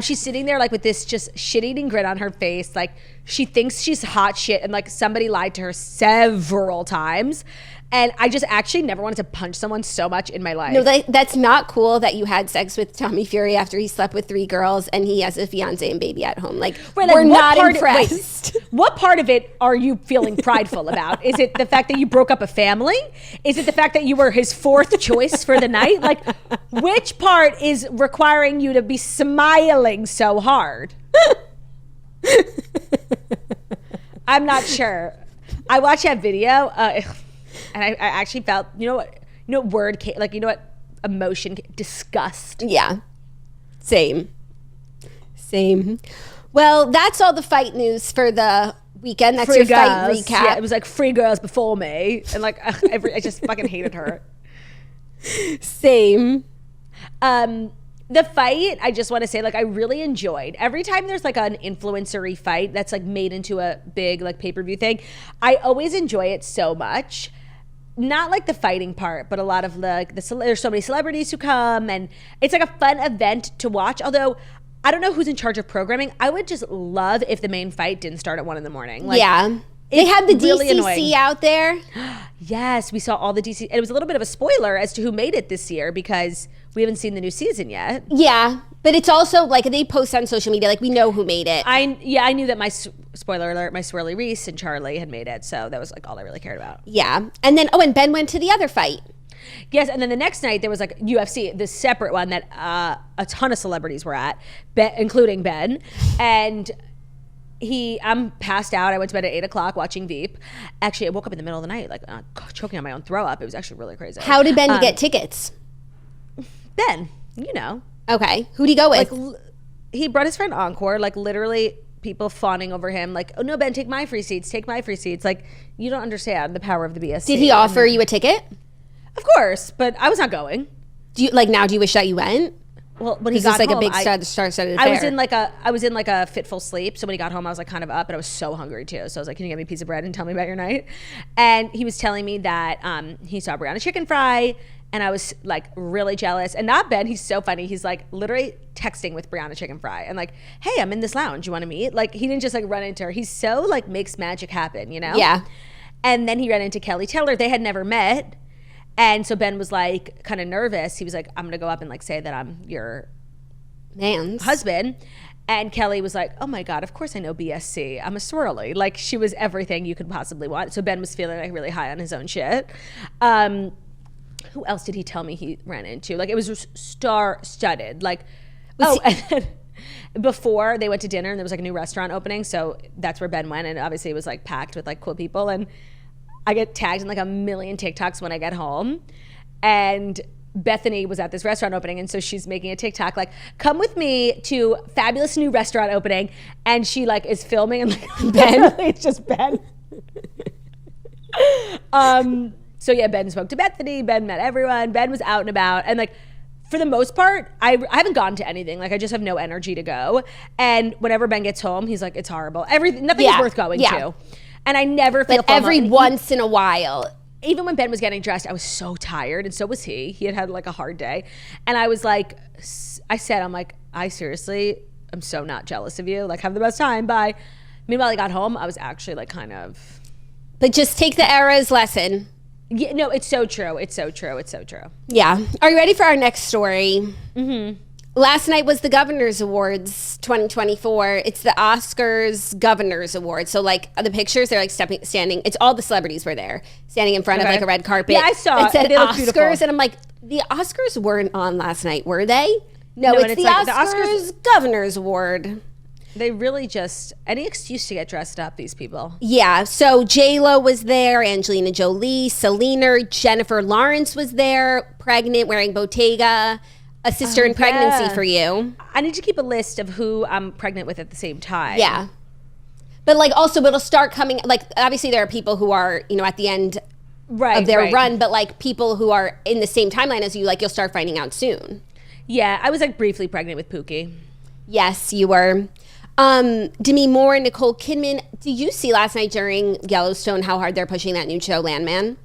She's sitting there like with this just shit-eating grin on her face. Like, she thinks she's hot shit, and like somebody lied to her several times. And I just actually never wanted to punch someone so much in my life. No, that's not cool that you had sex with Tommy Fury after he slept with 3 girls and he has a fiance and baby at home. Like, we're not impressed. What part of it are you feeling prideful about? Is it the fact that you broke up a family? Is it the fact that you were his 4th choice for the night? Like, which part is requiring you to be smiling so hard? I'm not sure. I watched that video. And I actually felt, emotion, disgust. Yeah. Same. Well, that's all the fight news for the weekend. That's your fight recap. Yeah, it was like 3 girls before me. And like, I just fucking hated her. Same. The fight, I just want to say, like, I really enjoyed. Every time there's like an influencer-y fight that's like made into a big like pay-per-view thing, I always enjoy it so much. Not like the fighting part, but a lot of like there's so many celebrities who come, and it's like a fun event to watch. Although I don't know who's in charge of programming. I would just love if the main fight didn't start at 1 a.m. Like, yeah, they had the really DCC annoying. out there. Yes, we saw all the DC. It was a little bit of a spoiler as to who made it this year because we haven't seen the new season yet. Yeah, but it's also like they post on social media, like we know who made it. I knew that my spoiler alert, my Swirly Reese and Charlie had made it, so that was like all I really cared about. Yeah, and then and Ben went to the other fight. Yes, and then the next night there was like UFC, this separate one that a ton of celebrities were at, including Ben, and I'm passed out. I went to bed at 8:00 watching Veep. Actually, I woke up in the middle of the night like choking on my own throw up. It was actually really crazy. How did Ben get tickets? Ben, you know. Okay, who'd he go with? Like, he brought his friend Encore, like literally people fawning over him, like, oh no, Ben, take my free seats. Like, you don't understand the power of the BSC. Did he offer you a ticket? Of course, but I was not going. Do you wish that you went? Well, when he got it's like home, a big star-studded I affair. was in like a fitful sleep. So when he got home, I was like kind of up, but I was so hungry too. So I was like, "Can you get me a piece of bread and tell me about your night?" And he was telling me that he saw Brianna Chickenfry, and I was like really jealous. And not Ben, he's so funny. He's like literally texting with Brianna Chickenfry and like, "Hey, I'm in this lounge. You want to meet?" Like he didn't just like run into her. He's so like makes magic happen, you know? Yeah. And then he ran into Kelly Taylor. They had never met. And so Ben was like kind of nervous. He was like, I'm going to go up and like say that I'm your man's husband. And Kelly was like, oh my God, of course I know BSC. I'm a swirly. Like she was everything you could possibly want. So Ben was feeling like really high on his own shit. Who else did he tell me he ran into? Like it was star-studded. Like, and then before they went to dinner and there was like a new restaurant opening. So that's where Ben went. And obviously it was like packed with like cool people. And I get tagged in like a million TikToks when I get home. And Bethany was at this restaurant opening, and so she's making a TikTok like, come with me to fabulous new restaurant opening. And she like is filming and like Ben, it's just Ben. So yeah, Ben spoke to Bethany, Ben met everyone, Ben was out and about, and like for the most part, I haven't gone to anything. Like, I just have no energy to go. And whenever Ben gets home, he's like, it's horrible. Nothing is worth going to. And I never feel FOMO. Every once in a while. Even when Ben was getting dressed, I was so tired, and so was he. He had like a hard day. And I was like, I'm like, I seriously am so not jealous of you. Like, have the best time. Bye. Meanwhile, I got home, I was actually like kind of. But just take the era's lesson. Yeah, no, it's so true. It's so true. It's so true. Yeah. Are you ready for our next story? Mm-hmm. Last night was the Governors Awards 2024. It's the Oscars Governors Awards. So like the pictures, they're like standing. It's all the celebrities were there, standing in front of like a red carpet. Yeah, I saw it. Said they look Oscars, beautiful. And I'm like, the Oscars weren't on last night, were they? No, it's the like Oscars Governors Award. They really just, any excuse to get dressed up, these people. Yeah, so J-Lo was there, Angelina Jolie, Selena, Jennifer Lawrence was there, pregnant, wearing Bottega, a sister in pregnancy for you. I need to keep a list of who I'm pregnant with at the same time. Yeah. But like also, it'll start coming, like obviously there are people who are, at the end of their run, but like people who are in the same timeline as you, like you'll start finding out soon. Yeah, I was like briefly pregnant with Pookie. Yes, you were. Demi Moore, Nicole Kidman. Did you see last night during Yellowstone how hard they're pushing that new show, Landman?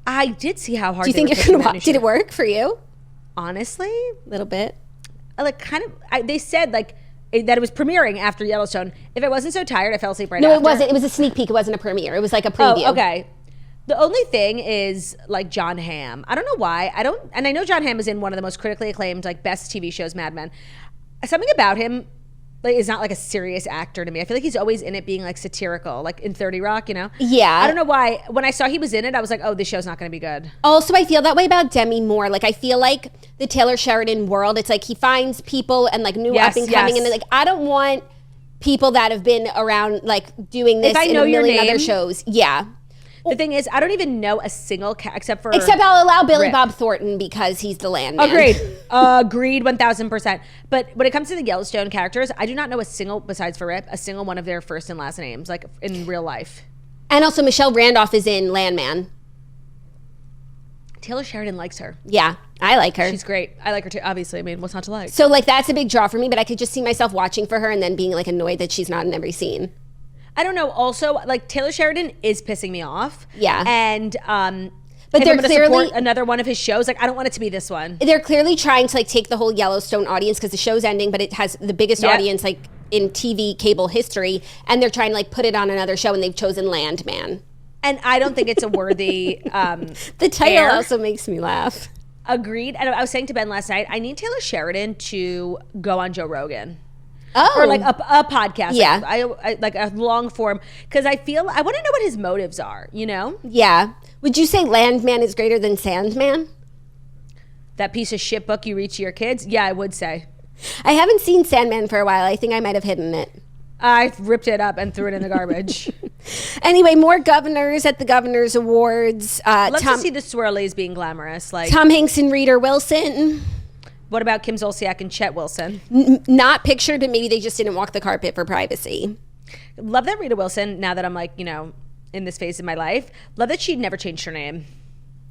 I did see how hard. Do you think you're gonna watch? Did it work for you? Honestly, a little bit. Like kind of. They said like that it was premiering after Yellowstone. If I wasn't so tired, I fell asleep right after. No, it wasn't. It was a sneak peek. It wasn't a premiere. It was like a preview. Oh, okay. The only thing is like Jon Hamm. I don't know why. And I know Jon Hamm is in one of the most critically acclaimed like best TV shows, Mad Men. Something about him. Like, is not like a serious actor to me. I feel like he's always in it being like satirical, like in 30 Rock, Yeah. I don't know why. When I saw he was in it, I was like, oh, this show's not going to be good. Also, I feel that way about Demi Moore. Like, I feel like the Taylor Sheridan world, it's like he finds people and like new up and coming. And like, I don't want people that have been around like doing this in a million other shows. Yeah. The thing is, I don't even know a single except I'll allow Billy Bob Thornton because he's the Landman. Agreed 1000%. But when it comes to the Yellowstone characters, I do not know a single, besides for Rip, a single one of their first and last names, like in real life. And also Michelle Randolph is in Landman. Taylor Sheridan likes her. Yeah, I like her. She's great. I like her too, obviously. I mean, what's not to like? So like that's a big draw for me, but I could just see myself watching for her and then being like annoyed that she's not in every scene. I don't know. Also, like Taylor Sheridan is pissing me off. Yeah. And but they're clearly another one of his shows. Like I don't want it to be this one. They're clearly trying to like take the whole Yellowstone audience because the show's ending, but it has the biggest audience like in TV cable history, and they're trying to like put it on another show, and they've chosen Landman. And I don't think it's a worthy. The title also makes me laugh. Agreed. And I was saying to Ben last night, I need Taylor Sheridan to go on Joe Rogan. Oh. Or like a podcast. Yeah. I like a long form. Because I want to know what his motives are, Yeah. Would you say Landman is greater than Sandman? That piece of shit book you read to your kids? Yeah, I would say. I haven't seen Sandman for a while. I think I might have hidden it. I ripped it up and threw it in the garbage. Anyway, more governors at the Governors Awards. Love to see the swirlies being glamorous. Like Tom Hanks and Rita Wilson. What about Kim Zolciak and Chet Wilson? Not pictured, but maybe they just didn't walk the carpet for privacy. Love that Rita Wilson, now that I'm like, in this phase of my life, love that she never changed her name.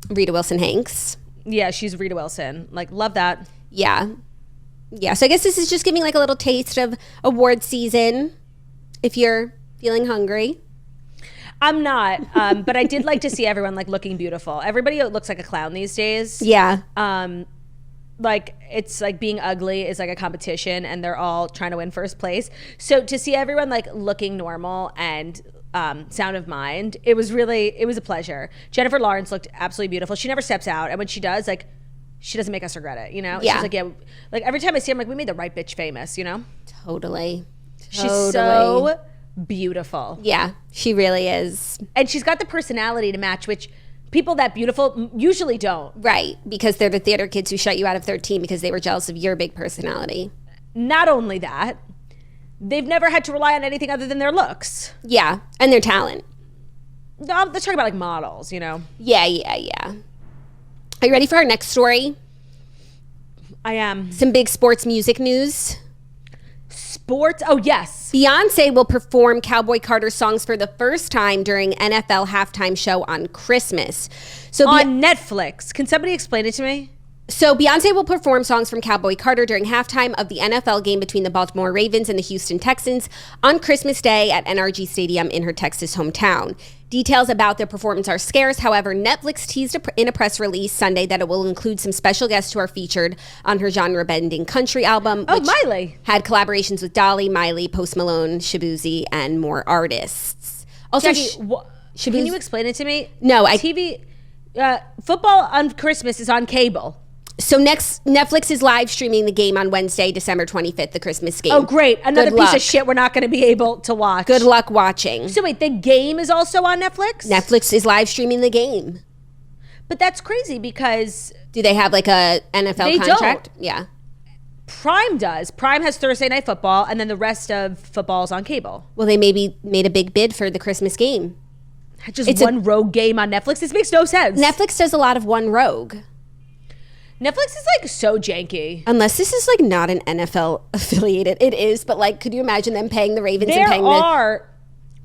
Rita Wilson Hanks. Yeah, she's Rita Wilson. Like, love that. Yeah. Yeah, so I guess this is just giving like a little taste of award season if you're feeling hungry. I'm not, but I did like to see everyone like looking beautiful. Everybody looks like a clown these days. Yeah. Like it's like being ugly is like a competition and they're all trying to win first place. So to see everyone like looking normal and sound of mind, it was a pleasure. Jennifer Lawrence looked absolutely beautiful. She never steps out, and when she does, like she doesn't make us regret it, Yeah. She's like, yeah, like every time I see her, I'm like, we made the right bitch famous, Totally. She's so beautiful. Yeah, she really is. And she's got the personality to match, which people that beautiful usually don't. Right, because they're the theater kids who shut you out of 13 because they were jealous of your big personality. Not only that, they've never had to rely on anything other than their looks. Yeah, and their talent. Let's talk about like models, Yeah. Are you ready for our next story? I am. Some big sports music news. Sports? Oh, yes. Beyonce will perform Cowboy Carter songs for the first time during NFL halftime show on Christmas. So on Netflix. Can somebody explain it to me? So Beyonce will perform songs from Cowboy Carter during halftime of the NFL game between the Baltimore Ravens and the Houston Texans on Christmas Day at NRG Stadium in her Texas hometown. Details about the performance are scarce. However, Netflix teased in a press release Sunday that it will include some special guests who are featured on her genre-bending country album. Oh, which Miley. had collaborations with Dolly, Miley, Post Malone, Shabuzi, and more artists. Also, Jackie, can you explain it to me? No, TV football on Christmas is on cable. So Netflix is live streaming the game on Wednesday, December 25th, the Christmas game. Oh, great. Another Good piece luck. of shit we're not going to be able to watch. Good luck watching. So wait, the game is also on Netflix? Netflix is live streaming the game. But that's crazy because Do they have like a NFL They contract? don't. Yeah. Prime does. Prime has Thursday Night Football, and then the rest of football is on cable. Well, they maybe made a big bid for the Christmas game. Just one rogue game on Netflix? This makes no sense. Netflix does a lot of one rogue. Netflix is like so janky. Unless this is like not an NFL affiliated. It is, but like, could you imagine them paying the Ravens and paying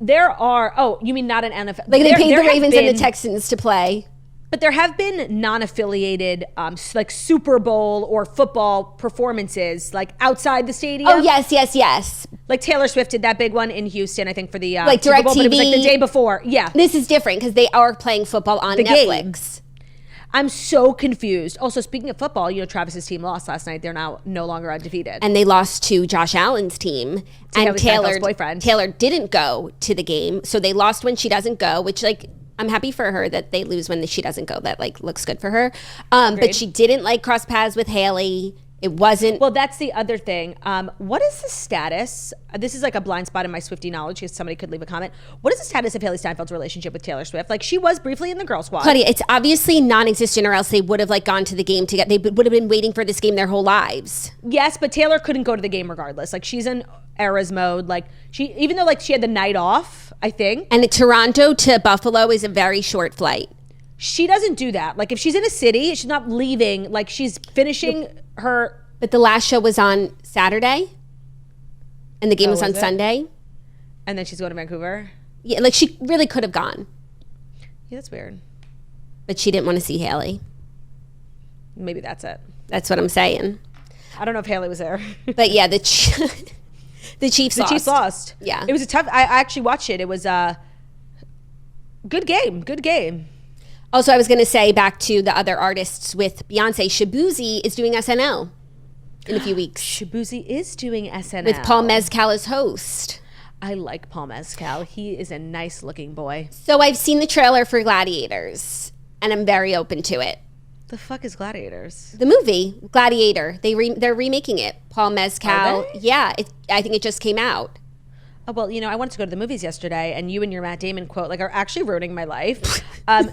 There are, oh, you mean not an NFL? like they paid the have Ravens and the been- Texans to play. But there have been non-affiliated, like Super Bowl or football performances, like outside the stadium. Oh, yes. Like Taylor Swift did that big one in Houston, I think, for the Like Super Bowl, but it was DirecTV. like the day before. Yeah. This is different because they are playing football on The Netflix. I'm so confused. Also, speaking of football, Travis's team lost last night. They're now no longer undefeated. And they lost to Josh Allen's team. And Haley Steinfeld's boyfriend. Taylor didn't go to the game. So they lost when she doesn't go, which like I'm happy for her that they lose when she doesn't go. That like looks good for her. But she didn't like cross paths with Haley. It wasn't. Well, that's the other thing. What is the status? This is like a blind spot in my Swiftie knowledge because somebody could leave a comment. What is the status of Haley Steinfeld's relationship with Taylor Swift? Like she was briefly in the girl squad. Claudia, it's obviously non-existent or else they would have like gone to the game together. They would have been waiting for this game their whole lives. Yes, but Taylor couldn't go to the game regardless. Like she's in Eras mode. Like even though like she had the night off, I think. And Toronto to Buffalo is a very short flight. She doesn't do that. Like if she's in a city, she's not leaving. Like she's finishing her. But the last show was on Saturday, and the game was on was it? Sunday. And then she's going to Vancouver. Yeah, like she really could have gone, Yeah, that's weird. but she didn't want to see Haley. Maybe that's it. That's what I'm saying. I don't know if Haley was there. But yeah, the Chiefs The lost. Chiefs lost. Yeah. It was a tough. I actually watched it. It was a good game. Good game. Also, I was going to say back to the other artists with Beyonce, Shabuzi is doing SNL in a few weeks Shabuzi is doing SNL with Paul Mescal as host. I like Paul Mescal. He is a nice looking boy. So I've seen the trailer for Gladiators, and I'm very open to it. The fuck is Gladiators? The movie Gladiator, they're remaking it. Paul Mescal, Are they? yeah, I think it just came out. Oh, well, I wanted to go to the movies yesterday, and you and your Matt Damon quote like are actually ruining my life.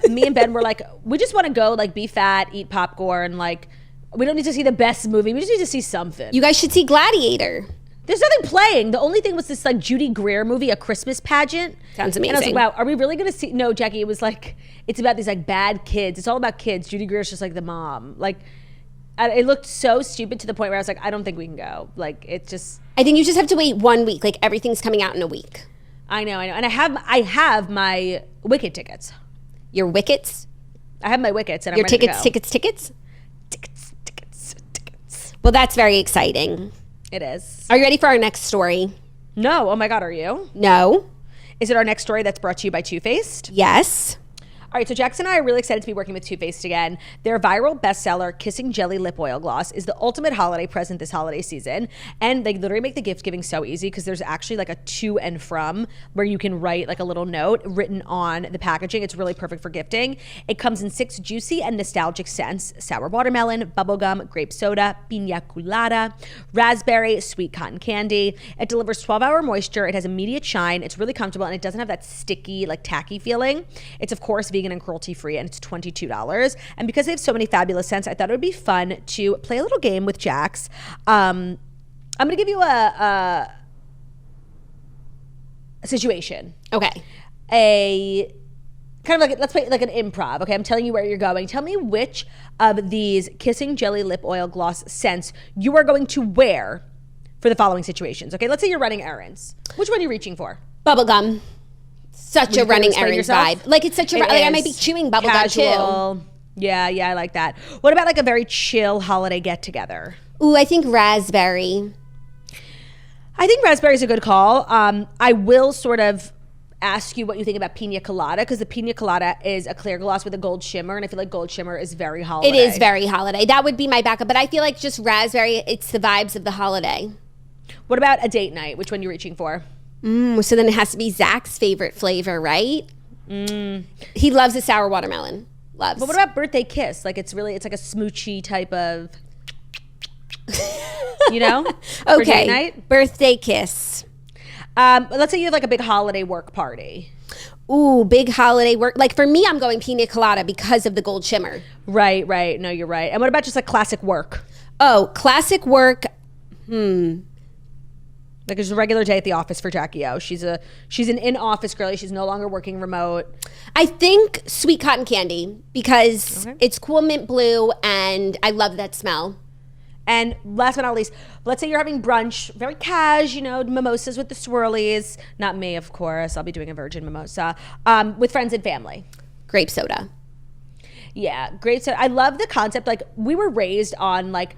Me and Ben were like, we just want to go like be fat, eat popcorn, like we don't need to see the best movie. We just need to see something. You guys should see Gladiator. There's nothing playing. The only thing was this like Judy Greer movie, A Christmas Pageant. Sounds And I was amazing. like, wow, are we really going to see? No, Jackie, it was like, it's about these like bad kids. It's all about kids. Judy Greer's just like the mom. Like, it looked so stupid to the point where I was like, I don't think we can go. Like, it's just. I think you just have to wait 1 week. Like everything's coming out in a week. I know. And I have my Wicked tickets. Your wickets, I have my Wickets and your I'm ready to tickets. go. Tickets. Well, that's very exciting. It is. Are you ready for our next story? No. Oh my God, are you? No. Is it our next story that's brought to you by Too Faced? Yes. All right, so Jackson and I are really excited to be working with Too Faced again. Their viral bestseller, Kissing Jelly Lip Oil Gloss, is the ultimate holiday present this holiday season. And they literally make the gift giving so easy because there's actually like a to and from where you can write like a little note written on the packaging. It's really perfect for gifting. It comes in 6 juicy and nostalgic scents: sour watermelon, bubblegum, grape soda, piña colada, raspberry, sweet cotton candy. It delivers 12-hour moisture. It has immediate shine. It's really comfortable and it doesn't have that sticky, like tacky feeling. It's of course vegan and cruelty free, and it's $22. And because they have so many fabulous scents, I thought it would be fun to play a little game with Jax. I'm going to give you a situation. Okay. A kind of like, let's play like an improv. Okay, I'm telling you where you're going. Tell me which of these Kissing Jelly Lip Oil Gloss scents you are going to wear for the following situations. Okay, let's say you're running errands. Which one are you reaching for? Bubblegum. Such a running explain errands yourself? vibe. Like it's such a like I might be chewing bubblegum casual. too. Yeah, I like that. What about like a very chill holiday get together? Ooh, I think raspberry. I think raspberry is a good call. I will sort of ask you what you think about pina colada, because the pina colada is a clear gloss with a gold shimmer, and I feel like gold shimmer is very holiday. It is very holiday. That would be my backup, but I feel like just raspberry, it's the vibes of the holiday. What about a date night? Which one are you reaching for? So then it has to be Zach's favorite flavor, right? He loves a sour watermelon. Loves. But what about birthday kiss? Like it's like a smoochy type of, you know? For Okay. date night? Birthday kiss. Let's say you have like a big holiday work party. Ooh, big holiday work. Like for me, I'm going pina colada because of the gold shimmer. Right. No, you're right. And what about just like classic work? Oh, classic work. Like it's a regular day at the office for Jackie O. She's an in-office girlie. She's no longer working remote. I think sweet cotton candy because it's cool mint blue and I love that smell. And last but not least, let's say you're having brunch, very cash, mimosas with the swirlies. Not me, of course. I'll be doing a virgin mimosa with friends and family. Grape soda. Yeah, grape soda. I love the concept. Like we were raised on like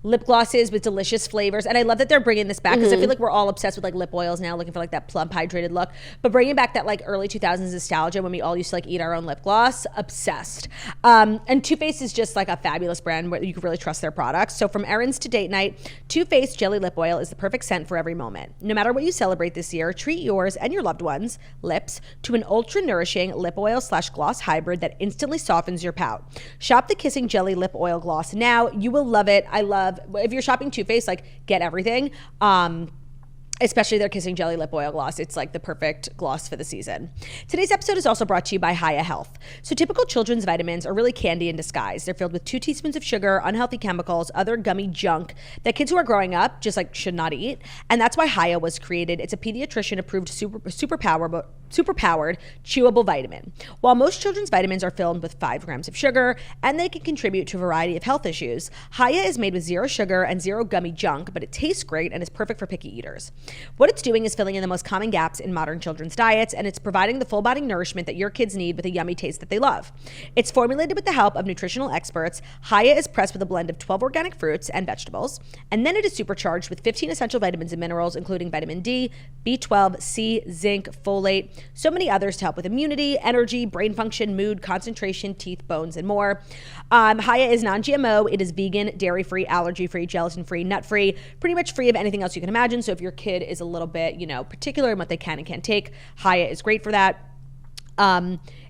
lip glosses with delicious flavors, and I love that they're bringing this back because I feel like we're all obsessed with like lip oils now, looking for like that plump hydrated look, but bringing back that like early 2000s nostalgia when we all used to like eat our own lip gloss. Obsessed. And Too Faced is just like a fabulous brand where you can really trust their products. So from errands to date night, Too Faced jelly lip oil is the perfect scent for every moment. No matter what you celebrate this year, treat yours and your loved ones' lips to an ultra nourishing lip oil / gloss hybrid that instantly softens your pout. Shop the Kissing Jelly Lip Oil Gloss now. You will love it. If you're shopping Too Faced, like get everything. Especially their Kissing Jelly Lip Oil Gloss. It's like the perfect gloss for the season. Today's episode is also brought to you by Hiya Health. So typical children's vitamins are really candy in disguise. They're filled with 2 teaspoons of sugar, unhealthy chemicals, other gummy junk that kids who are growing up just like should not eat. And that's why Hiya was created. It's a pediatrician approved super powered chewable vitamin. While most children's vitamins are filled with 5 grams of sugar and they can contribute to a variety of health issues, Hiya is made with 0 sugar and 0 gummy junk, but it tastes great and is perfect for picky eaters. What it's doing is filling in the most common gaps in modern children's diets, and it's providing the full body nourishment that your kids need with a yummy taste that they love. It's formulated with the help of nutritional experts. Hiya is pressed with a blend of 12 organic fruits and vegetables, and then it is supercharged with 15 essential vitamins and minerals, including vitamin D, B12, C, zinc, folate, so many others to help with immunity, energy, brain function, mood, concentration, teeth, bones, and more. Hiya is non-GMO. It is vegan, dairy-free, allergy-free, gelatin-free, nut-free, pretty much free of anything else you can imagine. So if your kid is a little bit, particular in what they can and can't take, Hiya is great for that.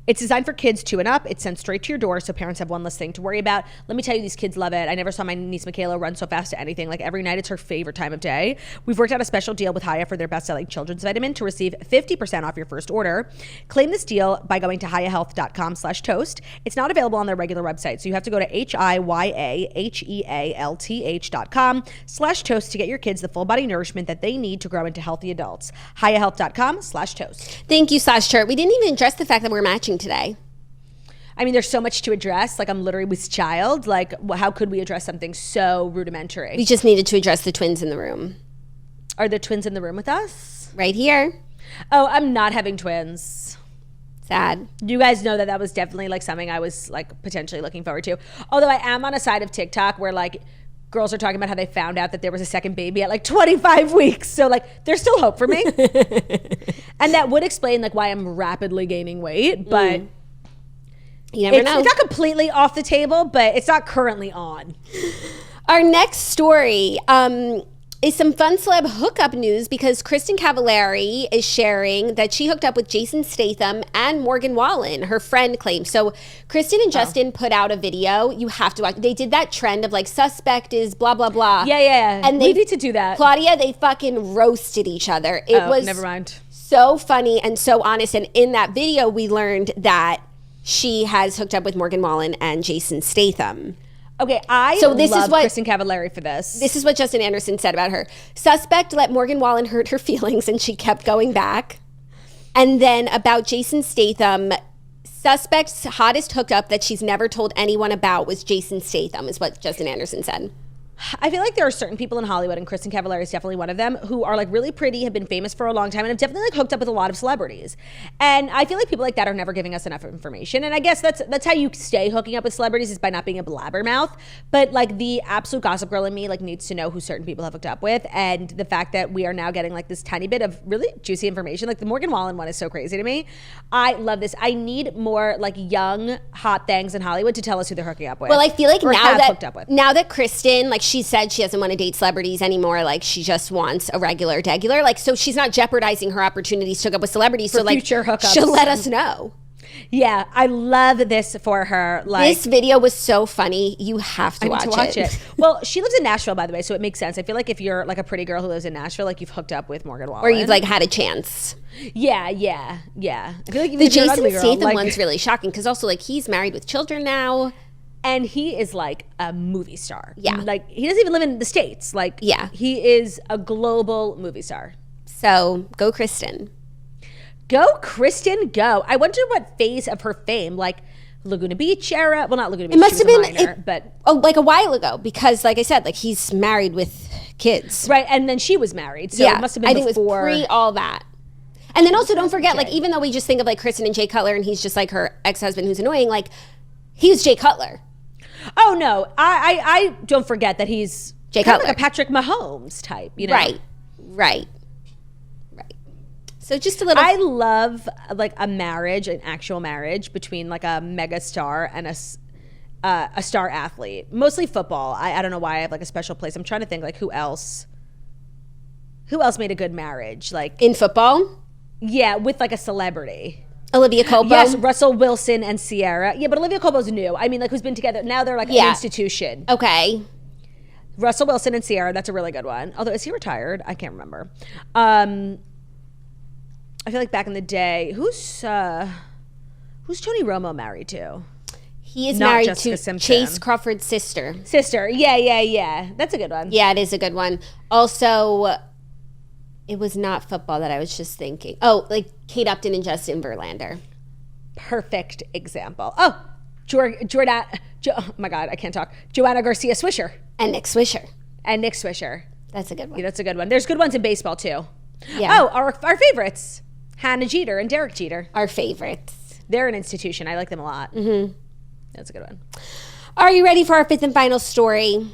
It's designed for kids 2 and up. It's sent straight to your door, so parents have one less thing to worry about. Let me tell you, these kids love it. I never saw my niece Michaela run so fast to anything. Like every night, it's her favorite time of day. We've worked out a special deal with Hiya for their best-selling children's vitamin to receive 50% off your first order. Claim this deal by going to hiyahealth.com/toast. It's not available on their regular website, so you have to go to hiyahealth.com/toast to get your kids the full body nourishment that they need to grow into healthy adults. hiyahealth.com/toast. Thank you, /Turd. We didn't even address the fact that we're matching today. I mean, there's so much to address. Like, I'm literally with child. Like, how could we address something so rudimentary? We just needed to address the twins in the room. Are the twins in the room with us? Right here. Oh, I'm not having twins. Sad. You guys know that was definitely like something I was like potentially looking forward to. Although I am on a side of TikTok where like girls are talking about how they found out that there was a second baby at like 25 weeks. So like there's still hope for me. And that would explain like why I'm rapidly gaining weight, but you never know. It's not completely off the table, but it's not currently on. Our next story is some fun celeb hookup news because Kristin Cavallari is sharing that she hooked up with Jason Statham and Morgan Wallen, her friend claims. So Kristin and Justin put out a video. You have to watch. They did that trend of like suspect is blah, blah, blah. Yeah. And we need to do that. Claudia, they fucking roasted each other. It was never mind. So funny and so honest. And in that video, we learned that she has hooked up with Morgan Wallen and Jason Statham. Okay, this love Kristin Cavallari for this. This is what Justin Anderson said about her. Suspect let Morgan Wallen hurt her feelings and she kept going back. And then about Jason Statham, suspect's hottest hookup that she's never told anyone about was Jason Statham, is what Justin Anderson said. I feel like there are certain people in Hollywood, and Kristin Cavallari is definitely one of them, who are like really pretty, have been famous for a long time, and have definitely like hooked up with a lot of celebrities. And I feel like people like that are never giving us enough information. And I guess that's how you stay hooking up with celebrities, is by not being a blabbermouth. But like the absolute gossip girl in me like needs to know who certain people have hooked up with, and the fact that we are now getting like this tiny bit of really juicy information. Like the Morgan Wallen one is so crazy to me. I love this. I need more like young hot things in Hollywood to tell us who they're hooking up with. Well, I feel like now that Kristin, like she said she doesn't want to date celebrities anymore, like she just wants a regular degular, like so she's not jeopardizing her opportunities to hook up with celebrities, so like future hookups. She'll let us know. Yeah, I love this for her. Like, this video was so funny. You have to watch it. Well, she lives in Nashville, by the way, so it makes sense. I feel like if you're like a pretty girl who lives in Nashville, like you've hooked up with Morgan Wallen, or you've like had a chance. Yeah. I feel like the Jason Statham one's really shocking because also like he's married with children now. And he is like a movie star. Yeah. Like he doesn't even live in the States. Like yeah. He is a global movie star. So go Kristin. Go Kristin, go. I wonder what phase of her fame, like Laguna Beach era. Well, not Laguna Beach. It must have been but like a while ago because like I said, like he's married with kids. Right. And then she was married. So it must have been before. I think it was pre all that. And then also don't forget, like even though we just think of like Kristin and Jay Cutler and he's just like her ex-husband who's annoying, like he's Jay Cutler. Oh no, I don't forget that he's Jay Cutler, like a Patrick Mahomes type, you know? Right. So just a little. I love like a marriage, an actual marriage between like a mega star and a star athlete, mostly football. I don't know why I have like a special place. I'm trying to think like who else made a good marriage, like in football. Yeah, with like a celebrity. Olivia Colbo. Yes, Russell Wilson and Ciara. Yeah, but Olivia Colbo's new. I mean, like, who's been together. Now they're like an institution. Okay. Russell Wilson and Ciara, that's a really good one. Although, is he retired? I can't remember. I feel like back in the day, who's Tony Romo married to? He is married Jessica to Simpson. Chase Crawford's sister. Yeah. That's a good one. Yeah, it is a good one. Also, it was not football that I was just thinking. Oh, like Kate Upton and Justin Verlander. Perfect example. Oh, oh my God, I can't talk. Joanna Garcia Swisher. And Nick Swisher. That's a good one. Yeah, that's a good one. There's good ones in baseball too. Yeah. Oh, our favorites. Hannah Jeter and Derek Jeter. Our favorites. They're an institution. I like them a lot. Mm-hmm. That's a good one. Are you ready for our fifth and final story?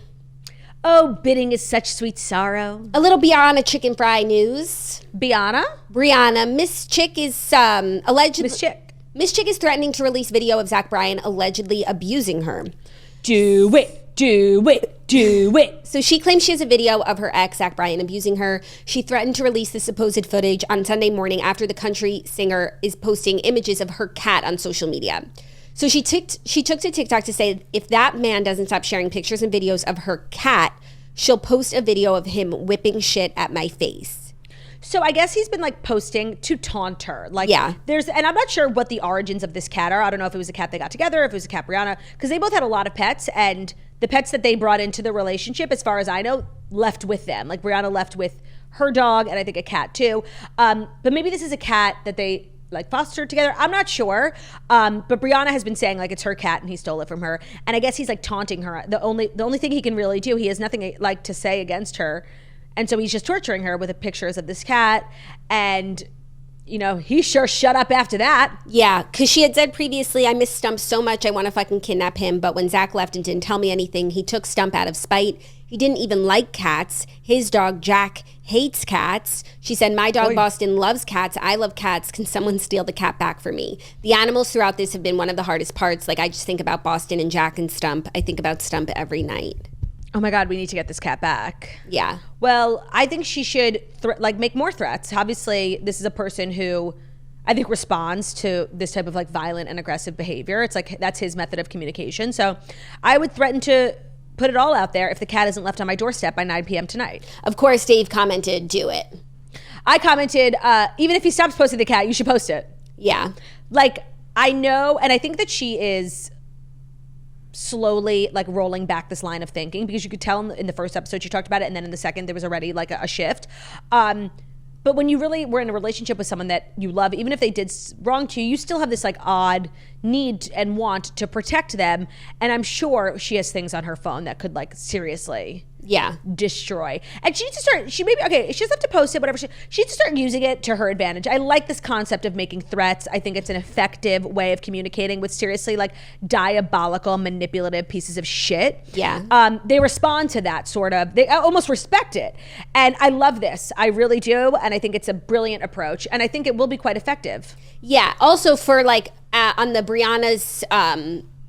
Oh, bidding is such sweet sorrow. A little Brianna Chickenfry news. Brianna? Miss Chick is allegedly... Miss Chick is threatening to release video of Zach Bryan allegedly abusing her. Do it. So she claims she has a video of her ex, Zach Bryan, abusing her. She threatened to release the supposed footage on Sunday morning after the country singer is posting images of her cat on social media. So she took to TikTok to say if that man doesn't stop sharing pictures and videos of her cat, she'll post a video of him whipping shit at my face. So I guess he's been like posting to taunt her. Like, yeah. And I'm not sure what the origins of this cat are. I don't know if it was a cat they got together, if it was a cat Brianna, because they both had a lot of pets, and the pets that they brought into the relationship, as far as I know, left with them. Like Brianna left with her dog and I think a cat too. But maybe this is a cat that they like fostered together. I'm not sure. But Brianna has been saying like it's her cat and he stole it from her. And I guess he's like taunting her. The only thing he can really do, he has nothing like to say against her. And so he's just torturing her with the pictures of this cat. And, you know, he sure shut up after that. Yeah, because she had said previously, I miss Stump so much, I want to fucking kidnap him. But when Zach left and didn't tell me anything, he took Stump out of spite. He didn't even like cats. His dog, Jack, hates cats. She said, my dog, Boston, loves cats. I love cats. Can someone steal the cat back for me? The animals throughout this have been one of the hardest parts. Like, I just think about Boston and Jack and Stump. I think about Stump every night. Oh my God, we need to get this cat back. Yeah. Well, I think she should make more threats. Obviously, this is a person who I think responds to this type of like violent and aggressive behavior. It's like that's his method of communication. So I would threaten to put it all out there if the cat isn't left on my doorstep by 9 p.m. tonight. Of course, Dave commented, do it. I commented, even if he stops posting the cat, you should post it. Yeah. Like, I know, and I think that she is slowly like rolling back this line of thinking, because you could tell in the first episode she talked about it, and then in the second there was already like a shift. But when you really were in a relationship with someone that you love, even if they did wrong to you, you still have this like odd need and want to protect them. And I'm sure she has things on her phone that could like seriously Yeah. destroy. And she needs to start, she doesn't have to post it, whatever. She needs to start using it to her advantage. I like this concept of making threats. I think it's an effective way of communicating with seriously like diabolical, manipulative pieces of shit. Yeah. They respond to that sort of, they almost respect it. And I love this. I really do. And I think it's a brilliant approach. And I think it will be quite effective. Yeah. Also for like on the Brianna's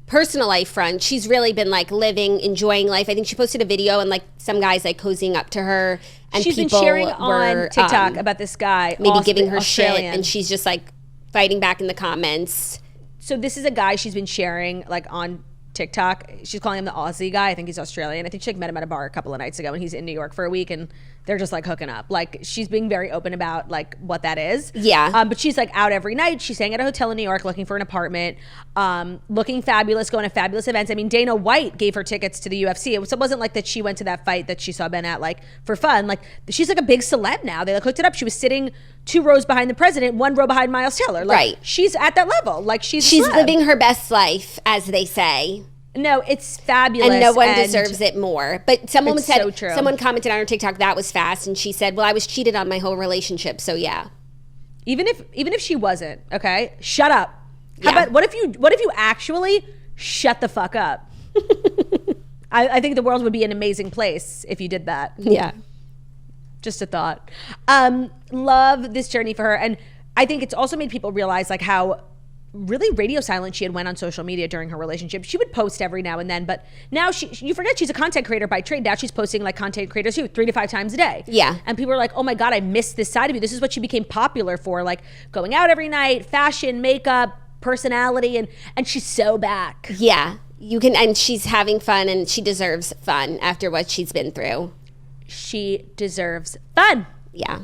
personal life front, she's really been like living, enjoying life. I think she posted a video and like some guys like cozying up to her, and she's been people sharing were, on TikTok about this guy, maybe giving her Australian shit, and she's just like fighting back in the comments. So this is a guy she's been sharing like on TikTok. She's calling him the Aussie guy. I think he's Australian. I think she like met him at a bar a couple of nights ago, and he's in New York for a week, and they're just like hooking up. Like she's being very open about like what that is. Yeah. But she's like out every night. She's staying at a hotel in New York, looking for an apartment, looking fabulous, going to fabulous events. I mean, Dana White gave her tickets to the UFC. It wasn't like that she went to that fight that she saw Ben at like for fun. Like she's like a big celeb now. They like hooked it up. She was sitting 2 rows behind the president, 1 row behind Miles Teller. Like, right. She's at that level. Like she's living her best life, as they say. No, it's fabulous. And no one deserves it more. But someone said, so true. Someone commented on her TikTok, that was fast. And she said, well, I was cheated on my whole relationship. So yeah. Even if she wasn't, okay, shut up. How Yeah. about, what if you actually shut the fuck up? I think the world would be an amazing place if you did that. Yeah. Just a thought. Love this journey for her. And I think it's also made people realize like how really radio silent she had went on social media during her relationship. She would post every now and then, but now you forget she's a content creator by trade. Now she's posting like content creators too, 3 to 5 times a day. Yeah. And people are like, oh my God, I missed this side of you. This is what she became popular for, like going out every night, fashion, makeup, personality, and she's so back. Yeah. You can, and she's having fun, and she deserves fun after what she's been through. She deserves fun. Yeah.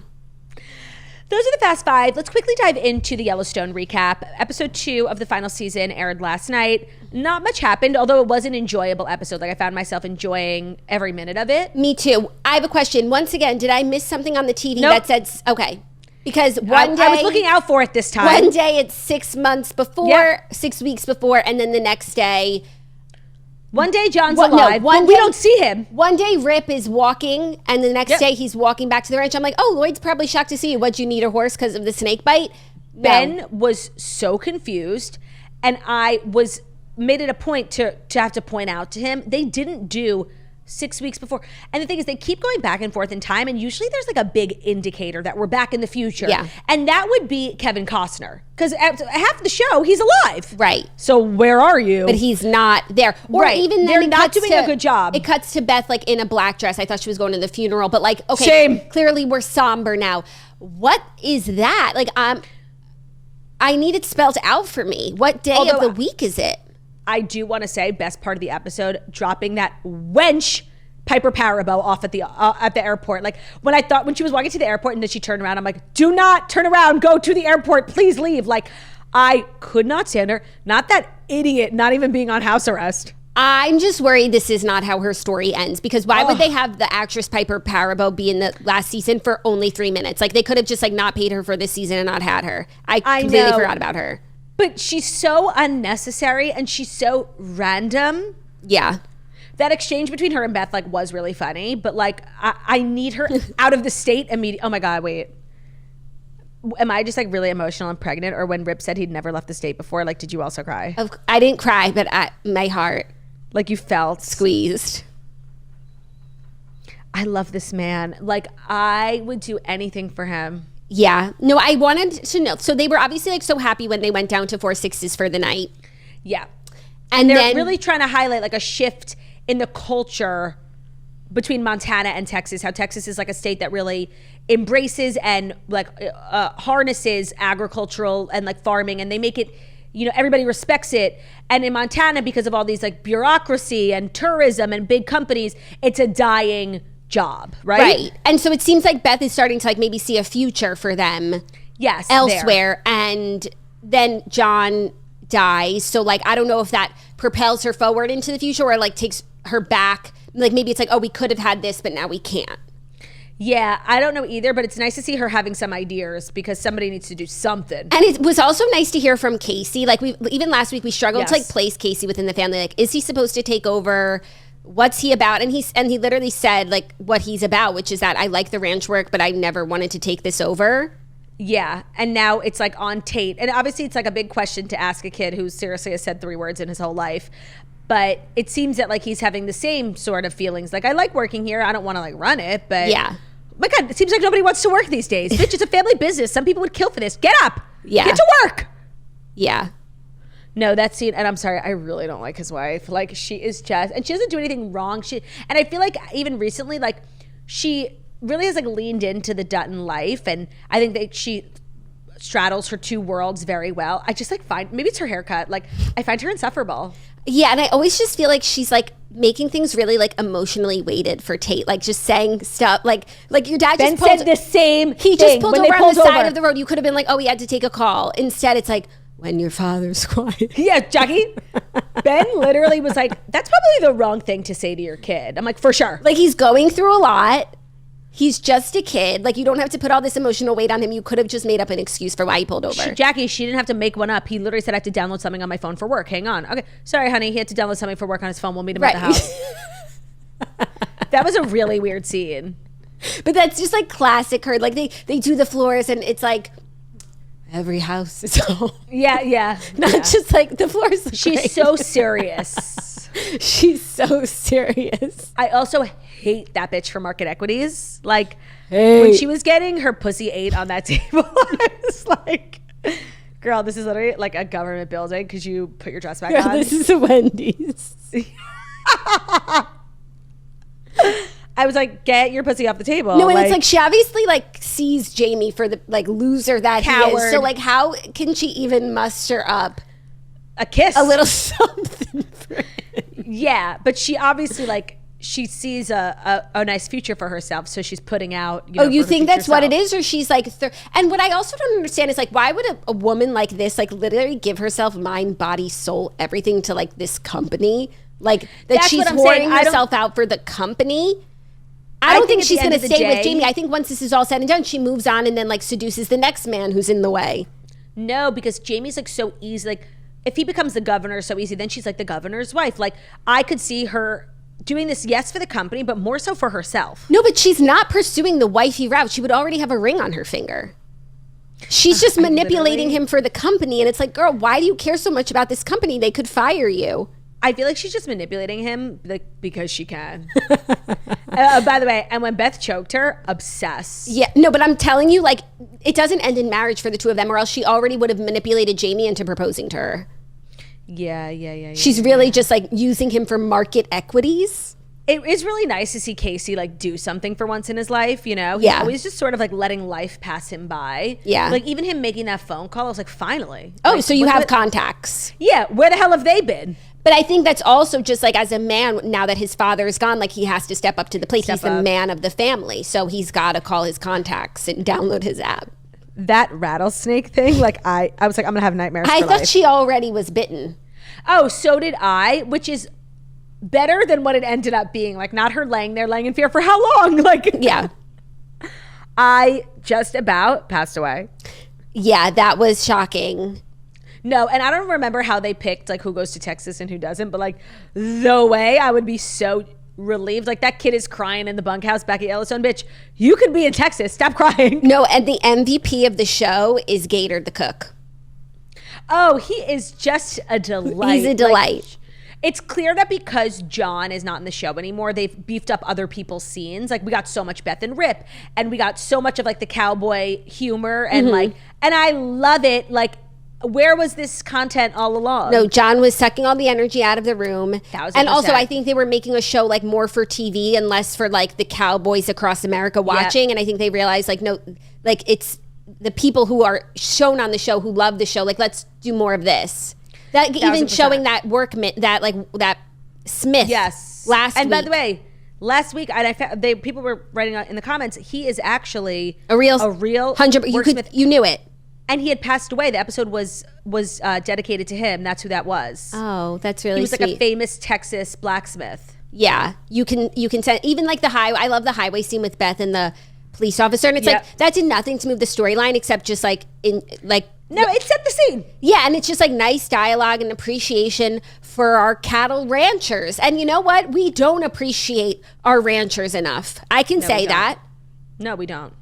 Those are the Fast 5. Let's quickly dive into the Yellowstone recap. Episode 2 of the final season aired last night. Not much happened, although it was an enjoyable episode. Like I found myself enjoying every minute of it. Me too. I have a question. Once again, did I miss something on the TV Nope. that said, okay. Because I was looking out for it this time. One day it's 6 months before, Yep. 6 weeks before, and then the next day. One day John's alive, but we don't see him. One day Rip is walking, and the next day he's walking back to the ranch. I'm like, oh, Lloyd's probably shocked to see you. What'd you need a horse because of the snake bite? No. Ben was so confused, and I made it a point to have to point out to him, they didn't do 6 weeks before. And the thing is, they keep going back and forth in time, and usually there's like a big indicator that we're back in the future. Yeah. And that would be Kevin Costner, because half the show he's alive. Right. So where are you? But he's not there. Or Right. even then They're it not cuts doing a good job. It cuts to Beth like in a black dress. I thought she was going to the funeral, but like, okay, Same. Clearly we're somber now. What is that? Like, I need it spelled out for me. What day of the week is it? I do want to say, best part of the episode, dropping that wench Piper Parabo off at the airport. Like when she was walking to the airport and then she turned around, I'm like, do not turn around, go to the airport, please leave. Like I could not stand her. Not that idiot, not even being on house arrest. I'm just worried this is not how her story ends, because why would they have the actress Piper Parabo be in the last season for only 3 minutes? Like they could have just like not paid her for this season and not had her. I completely forgot about her. But she's so unnecessary and she's so random. Yeah. That exchange between her and Beth like was really funny, but like I need her out of the state immediately. Oh my God, wait. Am I just like really emotional and pregnant? Or when Rip said he'd never left the state before, like did you also cry? I didn't cry, but my heart Like you felt squeezed. I love this man. Like I would do anything for him. Yeah. No, I wanted to know. So they were obviously like so happy when they went down to 4 6s for the night. Yeah. And they're then really trying to highlight like a shift in the culture between Montana and Texas, how Texas is like a state that really embraces and like harnesses agricultural and like farming, and they make it, you know, everybody respects it. And in Montana, because of all these like bureaucracy and tourism and big companies, it's a dying job, right? Right. And so it seems like Beth is starting to like maybe see a future for them Yes, elsewhere. And then John dies. So like, I don't know if that propels her forward into the future or like takes her back. Like maybe it's like, oh, we could have had this, but now we can't. Yeah, I don't know either, but it's nice to see her having some ideas because somebody needs to do something. And it was also nice to hear from Casey. Like even last week we struggled to like place Casey within the family. Like, is he supposed to take over? what's he about? And he literally said like what he's about, which is that I like the ranch work, but I never wanted to take this over. Yeah, and now it's like on Tate. And obviously it's like a big question to ask a kid who seriously has said 3 words in his whole life. But it seems that like he's having the same sort of feelings. Like, I like working here. I don't want to like run it, but yeah. My God, it seems like nobody wants to work these days. Bitch, it's a family business. Some people would kill for this. Get up. Yeah. Get to work. Yeah. No, that scene, and I'm sorry, I really don't like his wife. Like, she is just, and she doesn't do anything wrong. And I feel like even recently, like, she really has like leaned into the Dutton life, and I think that she straddles her 2 worlds very well. I just like maybe it's her haircut. Like, I find her insufferable. Yeah, and I always just feel like she's like making things really like emotionally weighted for Tate, like just saying stuff like your dad Ben just pulled said the same he thing just pulled over on the side of the road. You could have been like, oh, he had to take a call. Instead, it's like, when your father's quiet. Yeah, Jackie. Ben literally was like, that's probably the wrong thing to say to your kid. I'm like, for sure. Like, he's going through a lot. He's just a kid. Like, you don't have to put all this emotional weight on him. You could have just made up an excuse for why he pulled over. Jackie, she didn't have to make one up. He literally said, I have to download something on my phone for work. Hang on. Okay. Sorry, honey. He had to download something for work on his phone. We'll meet him at the house. That was a really weird scene. But that's just like classic her. Like, they do the floors and it's like, every house is home. Yeah. Not just like the floors. She's great. so serious. She's so serious. I also hate that bitch for market equities. Like, when she was getting her pussy ate on that table, I was like, girl, this is literally like a government building because you put your dress back on. This is a Wendy's. I was like, get your pussy off the table. No, and it's like she obviously like sees Jamie for the like loser that Coward. he is. So like, how can she even muster up a kiss, a little something for him? Yeah, but she obviously like she sees a nice future for herself, so she's putting out. You know, you think that's what it is, or she's like? And what I also don't understand is like, why would a woman like this like literally give herself mind, body, soul, everything to like this company? Like that That's she's what I'm whoring saying. herself out for the company. I don't think she's going to stay with Jamie. I think once this is all said and done, she moves on and then like seduces the next man who's in the way. No, because Jamie's like so easy. Like if he becomes the governor so easy, then she's like the governor's wife. Like I could see her doing this, yes, for the company, but more so for herself. No, but she's not pursuing the wifey route. She would already have a ring on her finger. She's just manipulating him for the company. And it's like, girl, why do you care so much about this company? They could fire you. I feel like she's just manipulating him like because she can. By the way, and when Beth choked her, obsessed. Yeah, no, but I'm telling you, like, it doesn't end in marriage for the 2 of them, or else she already would have manipulated Jamie into proposing to her. Yeah. She's really just like using him for market equities. It is really nice to see Casey like do something for once in his life, you know? He's Yeah. always just sort of like letting life pass him by. Yeah. Like even him making that phone call, I was like, finally. Oh, Like, so you have contacts. Yeah, where the hell have they been? But I think that's also just like as a man, now that his father is gone, like he has to step up to the plate. He's the man of the family. So he's got to call his contacts and download his app. That rattlesnake thing, like I was like, I'm gonna have nightmares I for thought life. she already was bitten. Oh, so did I, which is better than what it ended up being. Like not her laying there laying in fear for how long? Like Yeah. I just about passed away. Yeah, that was shocking. No, and I don't remember how they picked like who goes to Texas and who doesn't, but like the way I would be so relieved. Like that kid is crying in the bunkhouse back at Yellowstone. Bitch, you could be in Texas. Stop crying. No, and the MVP of the show is Gator the cook. Oh, he is just a delight. He's a delight. Like, it's clear that because John is not in the show anymore, they've beefed up other people's scenes. Like we got so much Beth and Rip, and we got so much of like the cowboy humor and like, and I love it. Like, where was this content all along? No, John was sucking all the energy out of the room. 1000%. And also, I think they were making a show like more for TV and less for like the cowboys across America watching. And I think they realized like, no, like it's the people who are shown on the show who love the show. Like, let's do more of this. That even 1000%. showing that workman, that Smith. Yes. Last and week. by the way, last week, I found people were writing in the comments. He is actually a real 100. You knew it. And he had passed away. The episode was dedicated to him. That's who that was. Oh, that's really sweet. He was like a famous Texas blacksmith. Yeah, you can send even like I love the highway scene with Beth and the police officer, and it's like that did nothing to move the storyline except just like No, it set the scene. Yeah, and it's just like nice dialogue and appreciation for our cattle ranchers. And you know what? We don't appreciate our ranchers enough. I can say that. No, we don't.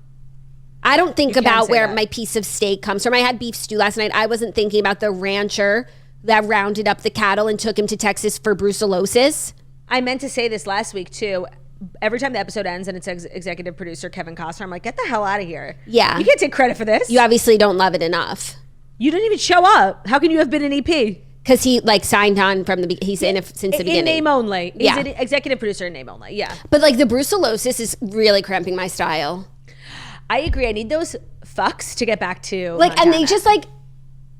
I don't think about where that. my piece of steak comes from. I had beef stew last night. I wasn't thinking about the rancher that rounded up the cattle and took him to Texas for brucellosis. I meant to say this last week too. Every time the episode ends and it's executive producer Kevin Costner, I'm like, get the hell out of here. Yeah. You can't take credit for this. You obviously don't love it enough. You didn't even show up. How can you have been an EP? Because he like signed on from he's in it since the beginning. In name only. He's Yeah. an executive producer in name only. Yeah. But like the brucellosis is really cramping my style. I agree. I need those fucks to get back to Like, Montana. and they just like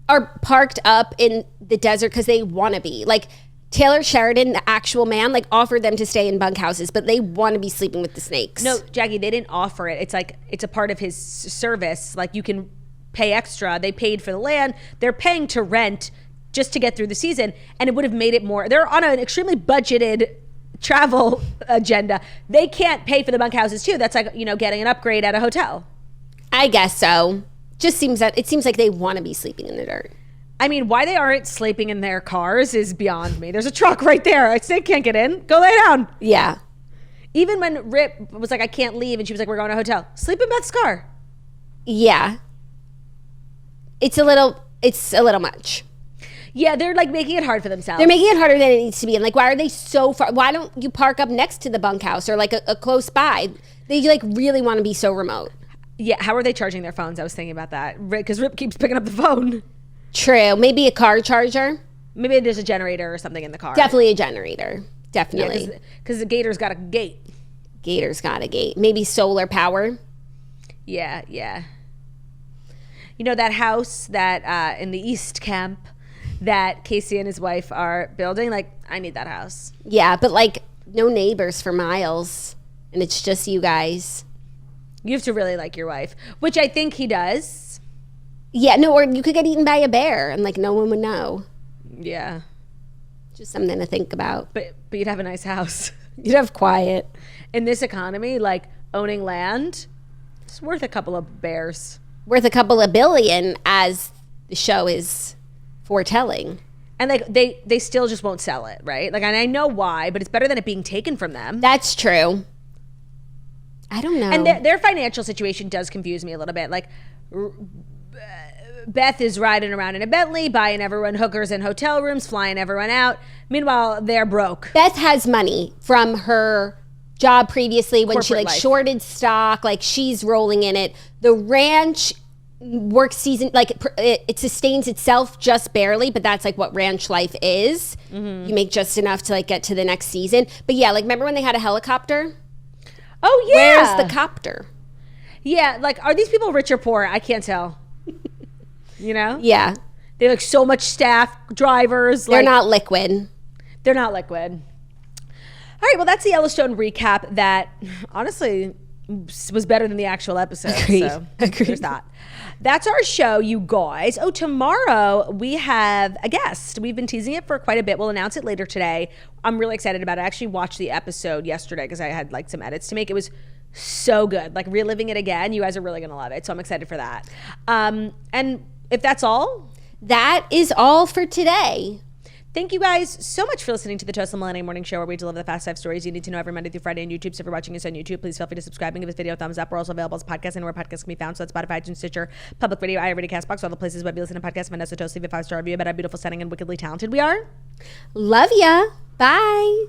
are parked up in the desert because they want to be. Like Taylor Sheridan, the actual man, like offered them to stay in bunkhouses, but they want to be sleeping with the snakes. No, Jackie, they didn't offer it. It's like it's a part of his service. Like you can pay extra. They paid for the land. They're paying to rent just to get through the season, and it would have made it more. They're on an extremely budgeted travel agenda. They can't pay for the bunkhouses too. That's like, you know, getting an upgrade at a hotel. I guess so. It seems like they want to be sleeping in the dirt. I mean, why they aren't sleeping in their cars is beyond me. There's a truck right there. A snake can't get in. Go lay down. Yeah. Even when Rip was like, I can't leave, and she was like, we're going to a hotel. Sleep in Beth's car. Yeah. It's a little much. Yeah, they're like making it hard for themselves. They're making it harder than it needs to be. And like, why are they so far? Why don't you park up next to the bunkhouse or like a close by? They like really want to be so remote. Yeah, how are they charging their phones? I was thinking about that. Because Rip keeps picking up the phone. True. Maybe a car charger. Maybe there's a generator or something in the car. Definitely a generator. Definitely. Because the Gator's got a gate. Gator's got a gate. Maybe solar power. Yeah, yeah. You know that house that in the East Camp that Casey and his wife are building? Like, I need that house. Yeah, but like no neighbors for miles. And it's just you guys. You have to really like your wife, which I think he does. Yeah, no, or you could get eaten by a bear and like no one would know. Yeah. Just something to think about. But you'd have a nice house. You'd have quiet. In this economy, like owning land, it's worth a couple of bears. Worth a couple of billion, as the show is foretelling. And like they still just won't sell it, right? Like, and I know why, but it's better than it being taken from them. That's true. I don't know. And their financial situation does confuse me a little bit. Like, Beth is riding around in a Bentley, buying everyone hookers and hotel rooms, flying everyone out. Meanwhile, they're broke. Beth has money from her job previously when she Corporate like life. shorted stock, like she's rolling in it. The ranch work season, like it sustains itself just barely, but that's like what ranch life is. Mm-hmm. You make just enough to like get to the next season. But yeah, like remember when they had a helicopter? Oh yeah. Where's the copter? Yeah, like are these people rich or poor? I can't tell. You know? Yeah. They have like so much staff, drivers. They're like, not liquid. They're not liquid. All right, well, that's the Yellowstone recap that honestly was better than the actual episode. Agreed. So there's that. That's our show, you guys. Oh, tomorrow we have a guest. We've been teasing it for quite a bit. We'll announce it later today. I'm really excited about it. I actually watched the episode yesterday because I had like some edits to make. It was so good. Like reliving it again. You guys are really going to love it. So I'm excited for that. And if that's all, that is all for today. thank you guys so much for listening to the Toast the Millennium Morning Show, where we deliver the fast five stories you need to know every Monday through Friday on YouTube. So if you're watching us on YouTube, please feel free to subscribe and give this video a thumbs up. We're also available as podcasts anywhere podcasts can be found. So that's Spotify, iTunes, Stitcher, Public Radio, iHeartRadio, CastBox, all the places where you listen to podcasts. Vanessa Toast, leave a 5-star review about how beautiful, stunning, and wickedly talented we are. Love ya. Bye.